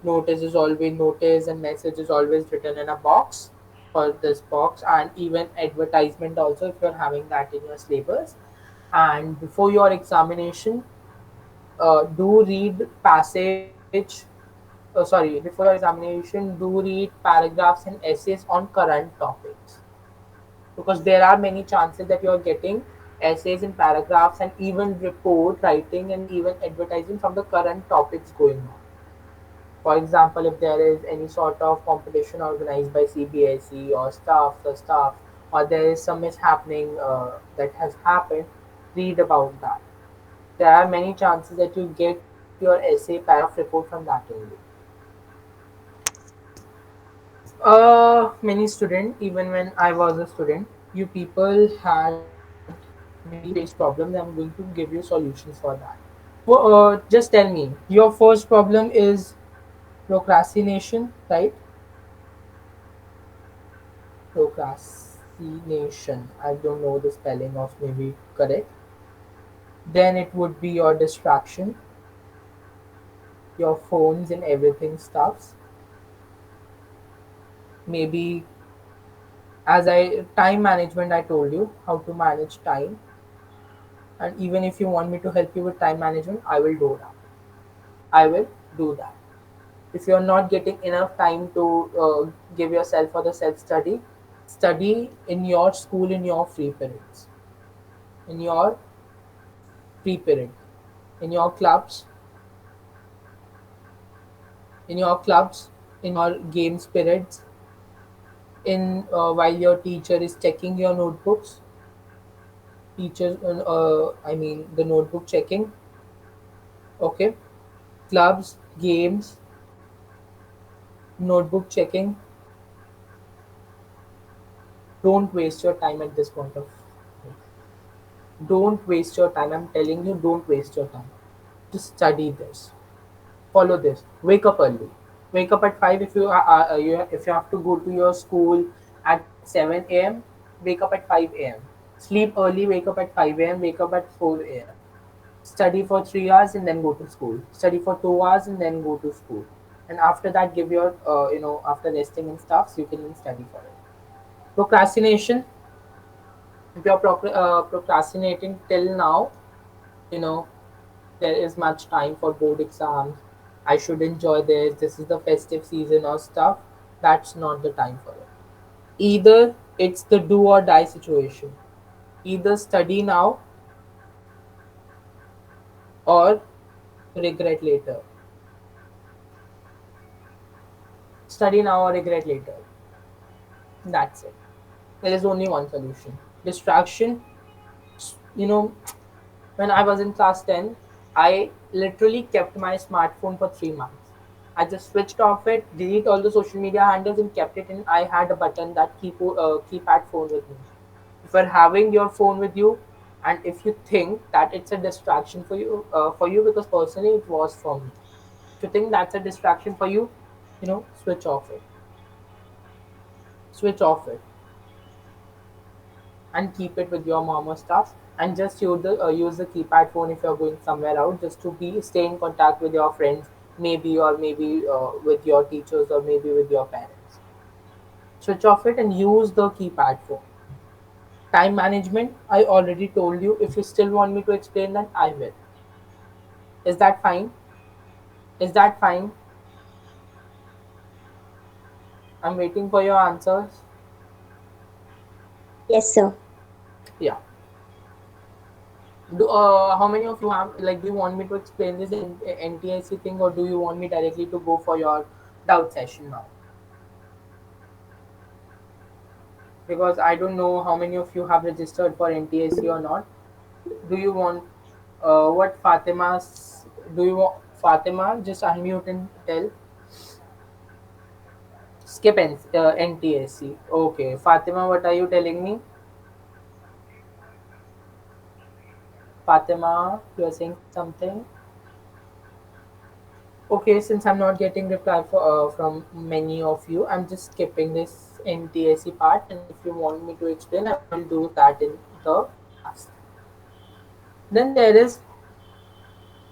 notice is always notice, and message is always written in a box, for this box. And even advertisement also, if you're having that in your syllabus. And before your examination, do read passage, sorry, before your examination, do read paragraphs and essays on current topics, because there are many chances that you are getting essays and paragraphs and even report writing and even advertising from the current topics going on. For example, if there is any sort of competition organized by CBSE or staff, or there is some mishappening that has happened, read about that. There are many chances that you get your essay paragraph report from that only. Many student, even when I was a student, you people had many faced problems. I'm going to give you solutions for that. Just tell me, your first problem is procrastination, right? Procrastination. I don't know the spelling of maybe correct. Then it would be your distraction, your phones and everything stuffs. Maybe, as I time management, I told you how to manage time. And even if you want me to help you with time management, I will do that. I will do that. If you're not getting enough time to give yourself for the self study, study in your school, in your free periods, in your free period, in your clubs, in your clubs, in your games periods, in while your teacher is checking your notebooks, I mean the notebook checking, okay, clubs, games, notebook checking. Don't waste your time at this point of. Don't waste your time. I'm telling you, don't waste your time. Just study this. Follow this. Wake up early. Wake up at 5 if if you have to go to your school at 7 a.m. Wake up at 5 a.m. Sleep early. Wake up at 5 a.m. Wake up at 4 a.m. Study for 3 hours and then go to school. Study for 2 hours and then go to school. and after that give your after resting and stuff, so you can then study for it. Procrastination. If you're procrastinating till now, you know there is much time for board exams, I should enjoy this is the festive season or stuff, that's not the time for it. Either it's the do or die situation. Either study now or regret later. Study now or regret later. That's it. There is only one solution. Distraction. You know, when I was in class 10, I literally kept my smartphone for 3 months. I just switched off it, delete all the social media handles, and kept it in. I had a button that keypad phone with me. If you're having your phone with you, and if you think that it's a distraction for you, because personally it was for me. If you think that's a distraction for you, switch off it. Switch off it and keep it with your mom or stuff, and just use the keypad phone if you're going somewhere out, just to be stay in contact with your friends, maybe with your teachers, or maybe with your parents. Switch off it and use the keypad phone. Time management, I already told you. If you still want me to explain that, I will. Is that fine? Is that fine? I'm waiting for your answers. Yes, sir. Yeah. How many of you have, like, do you want me to explain this NTIC thing, or do you want me directly to go for your doubt session now? Because I don't know how many of you have registered for NTSC or not. Do you want what Fatima's? Do you want Fatima? Just unmute and tell. Skip NTSC. Okay, Fatima, what are you telling me? Fatima, you are saying something. Okay, since I'm not getting reply from many of you, I'm just skipping this NTSC part. And if you want me to explain, I will do that in the class. Then there is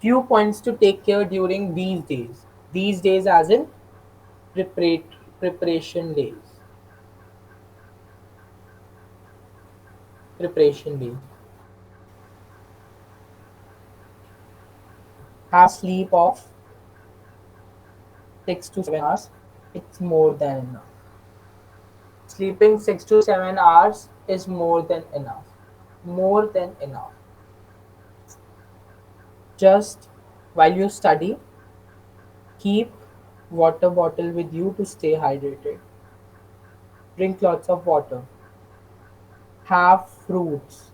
few points to take care during these days. These days, as in preparation days. Preparation days. Have sleep of 6 to 7 hours. It's more than enough. Sleeping 6 to 7 hours is more than enough. More than enough. Just while you study, keep water bottle with you to stay hydrated. Drink lots of water. Have fruits.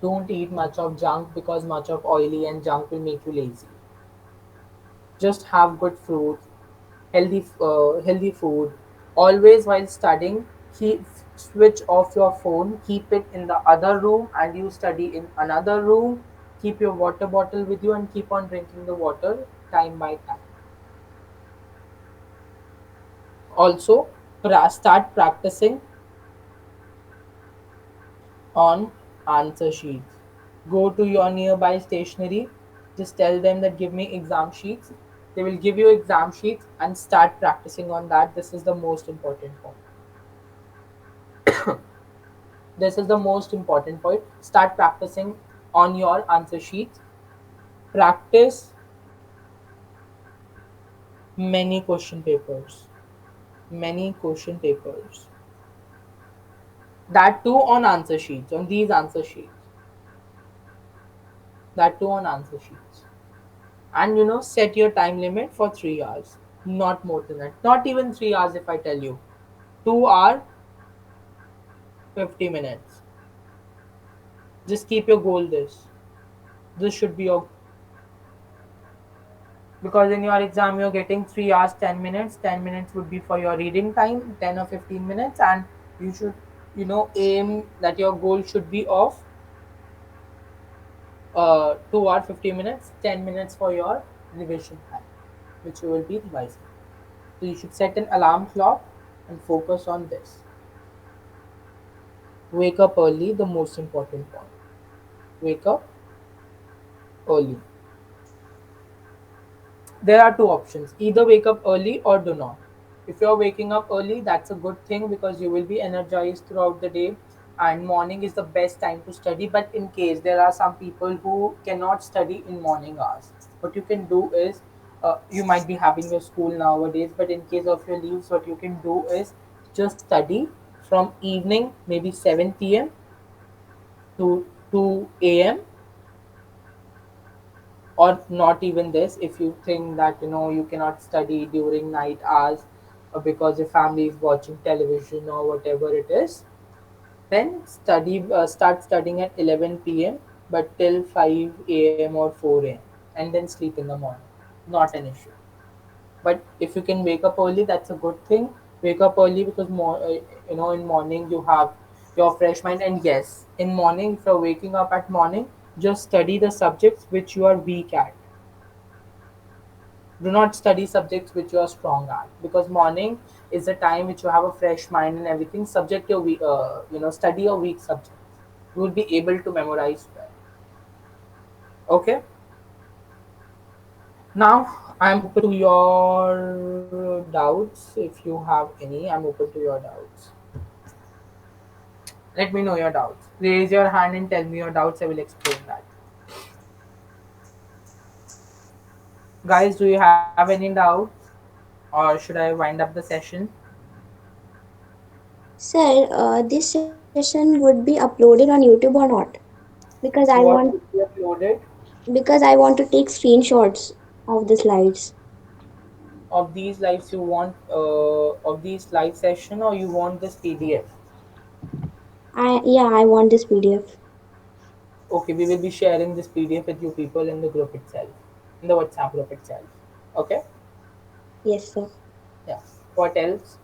Don't eat much of junk, because much of oily and junk will make you lazy. Just have good fruit, healthy food. Always while studying, keep switch off your phone. Keep it in the other room, and you study in another room. Keep your water bottle with you and keep on drinking the water time by time. Also, start practicing on answer sheets. Go to your nearby stationery, just tell them that give me exam sheets. They will give you exam sheets and start practicing on that. This is the most important point. This is the most important point. Start practicing on your answer sheets. Practice many question papers. Many question papers. That too on answer sheets, on these answer sheets. That too on answer sheets. And set your time limit for 3 hours, not more than that, not even 3 hours. If I tell you 2 hour 50 minutes, just keep your goal this should be your, because in your exam you're getting 3 hours 10 minutes. 10 minutes would be for your reading time, 10 or 15 minutes, and you should aim that your goal should be of 2 hour 50 minutes, 10 minutes for your revision time, which you will be revising. So you should set an alarm clock and focus on this. Wake up early, the most important point. Wake up early. There are two options: either wake up early or do not. If you're waking up early, that's a good thing because you will be energized throughout the day, and morning is the best time to study. But in case there are some people who cannot study in morning hours, what you can do is, you might be having your school nowadays, but in case of your leaves, what you can do is just study from evening, maybe 7 p.m. to 2 a.m., or not even this. If you think that you cannot study during night hours, because your family is watching television or whatever it is, then start studying at 11 p.m., but till 5 a.m. or 4 a.m., and then sleep in the morning. Not an issue. But if you can wake up early, that's a good thing. Wake up early because in morning you have your fresh mind. And yes, in morning, if you're waking up at morning, just study the subjects which you are weak at. Do not study subjects which you are strong at, because morning is the time which you have a fresh mind and everything. Subject your weak, study your weak subjects. You will be able to memorize well. Okay. Now I'm open to your doubts. If you have any, I'm open to your doubts. Let me know your doubts. Raise your hand and tell me your doubts. I will explain that. Guys, do you have any doubts, or should I wind up the session? Sir, this session would be uploaded on YouTube or not? Because I What want will be uploaded because I want to take screenshots of the slides. of these lives? You want of these live session, or you want this PDF? I want this PDF. Okay, we will be sharing this PDF with you people in the group itself, in the WhatsApp group itself. Okay. Yes, sir. Yeah. What else?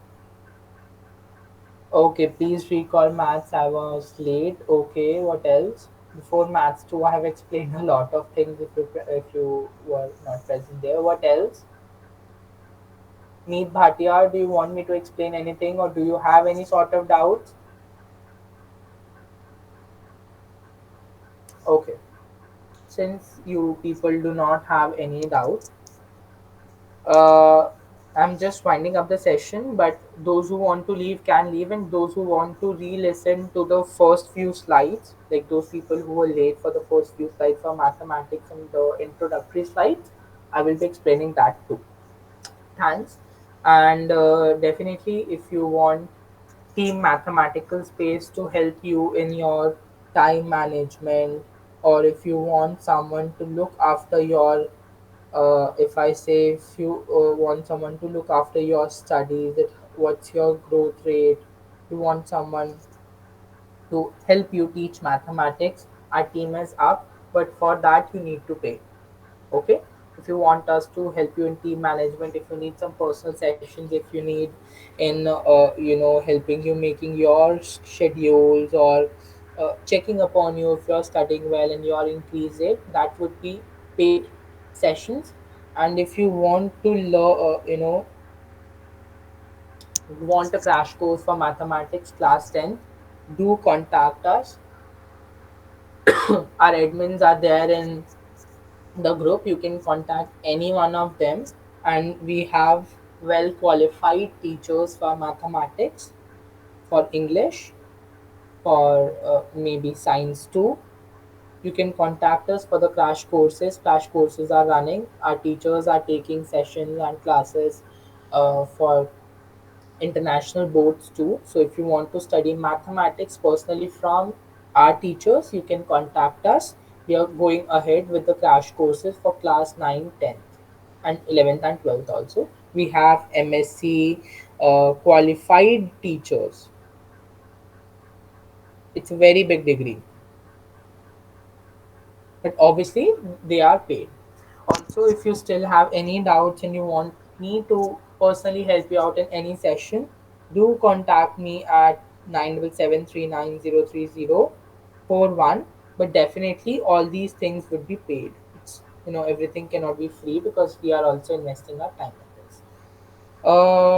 Okay, please recall maths. I was late. Okay, what else? Before maths too, I have explained a lot of things. If you were not present there, what else? Meet Bhatia, do you want me to explain anything, or do you have any sort of doubts? Okay, since you people do not have any doubts, uh, I'm just winding up the session. But those who want to leave can leave, and those who want to re-listen to the first few slides, like those people who were late for the first few slides for mathematics and the introductory slides, I will be explaining that too. Thanks. And definitely, if you want team mathematical space to help you in your time management, or if you want someone to look after your, if I say, if you want someone to look after your studies, that what's your growth rate, you want someone to help you teach mathematics, our team is up. But for that you need to pay. Okay. If you want us to help you in team management, if you need some personal sessions, if you need in helping you making your schedules, or checking upon you if you're studying well and you're increase it, that would be paid sessions. And if you want to want a crash course for mathematics class 10, do contact us. Our admins are there in the group. You can contact any one of them, and we have well qualified teachers for mathematics, for English, for maybe science too. You can contact us for the crash courses. Crash courses are running. Our teachers are taking sessions and classes for international boards too. So if you want to study mathematics personally from our teachers, you can contact us. We are going ahead with the crash courses for class 9, 10th, and 11th and 12th also. We have MSc qualified teachers. It's a very big degree, but obviously they are paid. Also, if you still have any doubts and you want me to personally help you out in any session, do contact me at 9773903041. But definitely all these things would be paid. It's, everything cannot be free because we are also investing our time in this.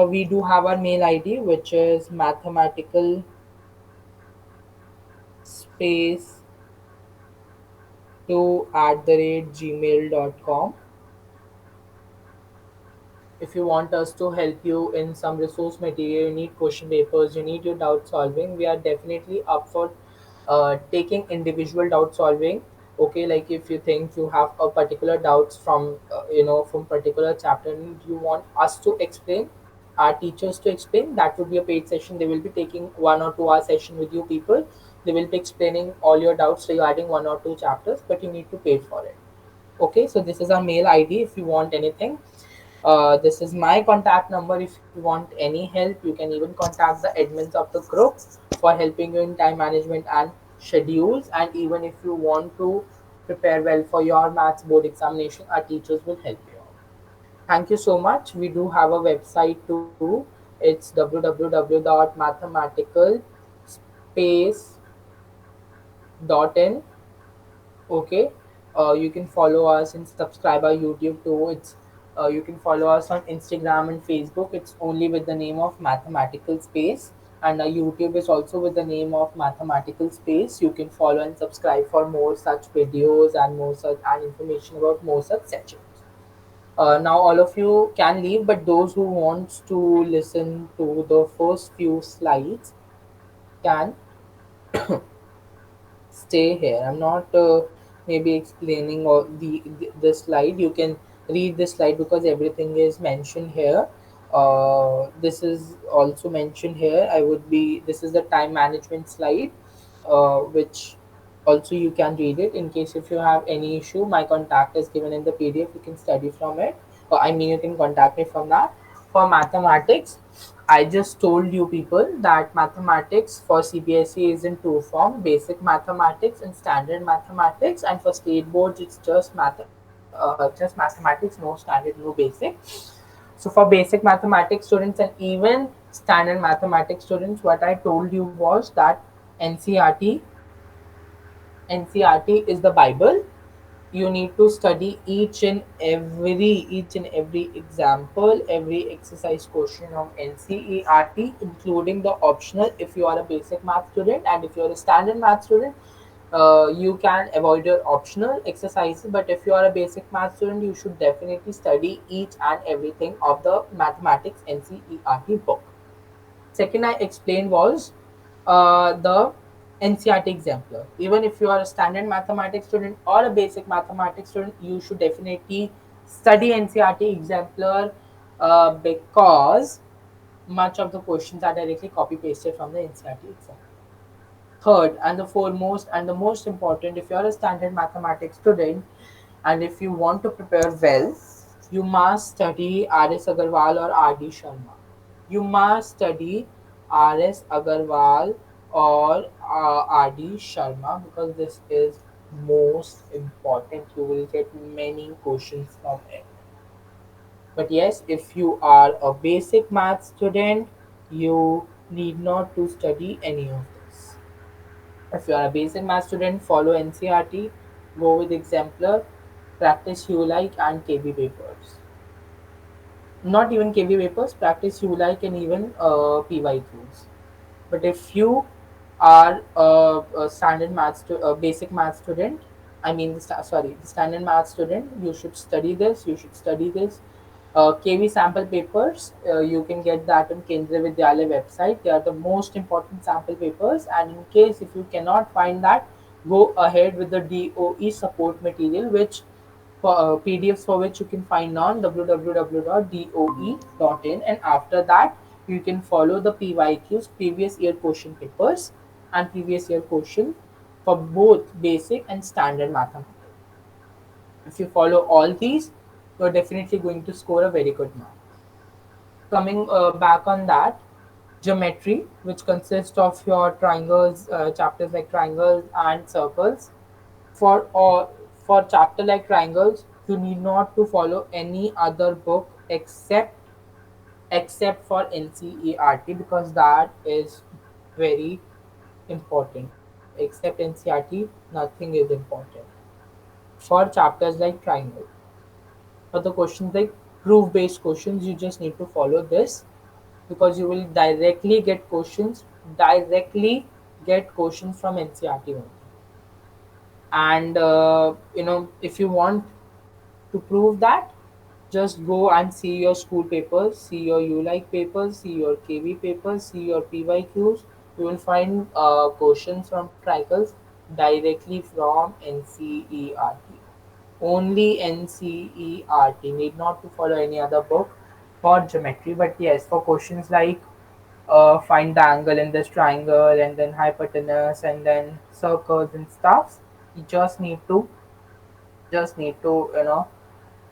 We do have our mail ID, which is mathematical space 2 at the rate gmail.com. If you want us to help you in some resource material, you need question papers, you need your doubt solving, we are definitely up for taking individual doubt solving. Okay, like if you think you have a particular doubts from from particular chapter and you want us to explain, our teachers to explain, that would be a paid session. They will be taking 1 or 2 hour session with you people. They will be explaining all your doubts regarding 1 or 2 chapters, but you need to pay for it. Okay, so this is our mail ID if you want anything. This is my contact number. If you want any help, you can even contact the admins of the group for helping you in time management and schedules. And even if you want to prepare well for your maths board examination, our teachers will help you out. Thank you so much. We do have a website too. It's www.mathematicalspace.in. Okay, you can follow us and subscribe our YouTube too. It's You can follow us on Instagram and Facebook. It's only with the name of Mathematical Space, and our YouTube is also with the name of Mathematical Space. You can follow and subscribe for more such videos and more such and information about more such sessions. Now all of you can leave, but those who wants to listen to the first few slides can stay here. I'm not maybe explaining all the slide. You can read the slide because everything is mentioned here. This is also mentioned here. This is the time management slide, which also you can read it in case if you have any issue. My contact is given in the PDF. You can study from it. I mean, you can contact me from that. For mathematics, I just told you people that mathematics for CBSE is in two form: basic mathematics and standard mathematics. And for state boards, it's just mathematics, no standard, no basic. So for basic mathematics students and even standard mathematics students, what I told you was that NCRT NCRT is the Bible. You need to study each and every example, every exercise question of NCERT, including the optional. If you are a basic math student and if you are a standard math student, you can avoid your optional exercises. But if you are a basic math student, you should definitely study each and everything of the mathematics NCERT book. Second, I explained was the NCRT exemplar. Even if you are a standard mathematics student or a basic mathematics student, you should definitely study NCRT exemplar because much of the questions are directly copy pasted from the NCRT exemplar. Third, and the foremost and the most important, if you are a standard mathematics student and if you want to prepare well, you must study R.S. Agarwal or R.D. Sharma. You must study R.S. Agarwal or R.D. Sharma because this is most important. You will get many questions from it. But yes, if you are a basic math student, you need not to study any of this. If you are a basic math student, follow NCRT, go with exemplar, practice ULIKE and KB papers. Not even KB papers, practice ULIKE and even PYQs. But if you are a standard basic math student, I mean, the standard math student, you should study this. You should study this. KV sample papers, you can get that on Kendriya Vidyalaya website. They are the most important sample papers. And in case if you cannot find that, go ahead with the DOE support material, which PDFs for which you can find on www.doe.in, and after that you can follow the PYQs, previous year question papers, and previous year question for both basic and standard mathematics. If you follow all these, you are definitely going to score a very good mark. Coming back on that, geometry, which consists of your triangles, chapters like triangles and circles. For chapter like triangles, you need not to follow any other book except for NCERT because that is very important. Except NCERT, nothing is important. For chapters like triangle, for the questions like proof based questions, you just need to follow this because you will directly get questions from NCERT only. And if you want to prove that, Just go and see your school papers, see your ULIKE papers, see your KV papers, see your PYQs. You will find questions from tricycles directly from NCERT. Only NCERT. Need not to follow any other book for geometry. But yes, for questions like find the angle in this triangle and then hypotenuse and then circles and stuff, you just need to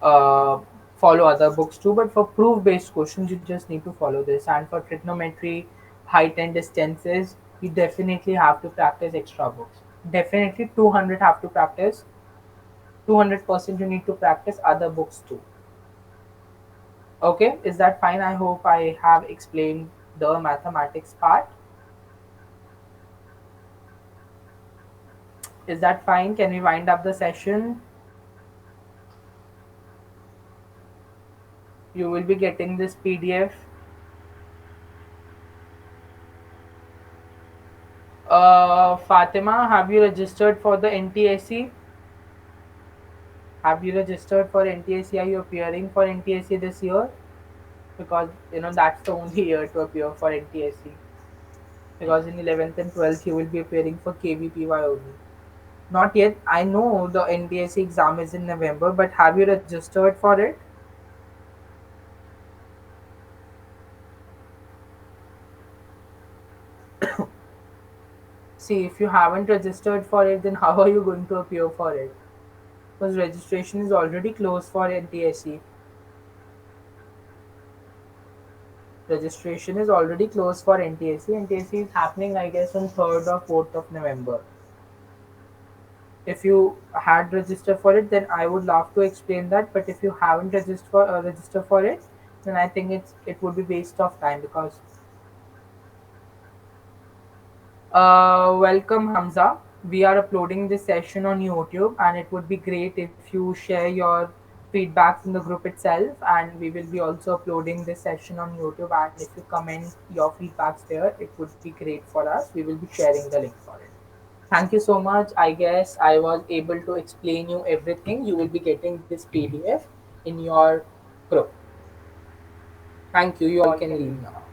uh, follow other books too. But for proof based questions, you just need to follow this. And for trigonometry, height and distances, you definitely have to practice extra books. Definitely 200 have to practice. 200% you need to practice other books too. Okay, is that fine? I hope I have explained the mathematics part. Is that fine? Can we wind up the session? You will be getting this PDF. Fatima, have you registered for the NTSC? Have you registered for NTSC? Are you appearing for NTSC this year? Because that's the only year to appear for NTSC. Because in 11th and 12th you will be appearing for KVPY only. Not yet. I know the NTSC exam is in November, but have you registered for it? See, if you haven't registered for it, then how are you going to appear for it? Because registration is already closed for NTSC. Registration is already closed for NTSC. NTSC is happening, I guess, on 3rd or 4th of November. If you had registered for it, then I would love to explain that. But if you haven't registered for it, then I think it would be waste of time because welcome Hamza. We are uploading this session on YouTube, and it would be great if you share your feedbacks in the group itself. And we will be also uploading this session on YouTube. And if you comment your feedbacks there, it would be great for us. We will be sharing the link for it. Thank you so much. I guess I was able to explain you everything. You will be getting this PDF in your group. Thank you. You all can leave now.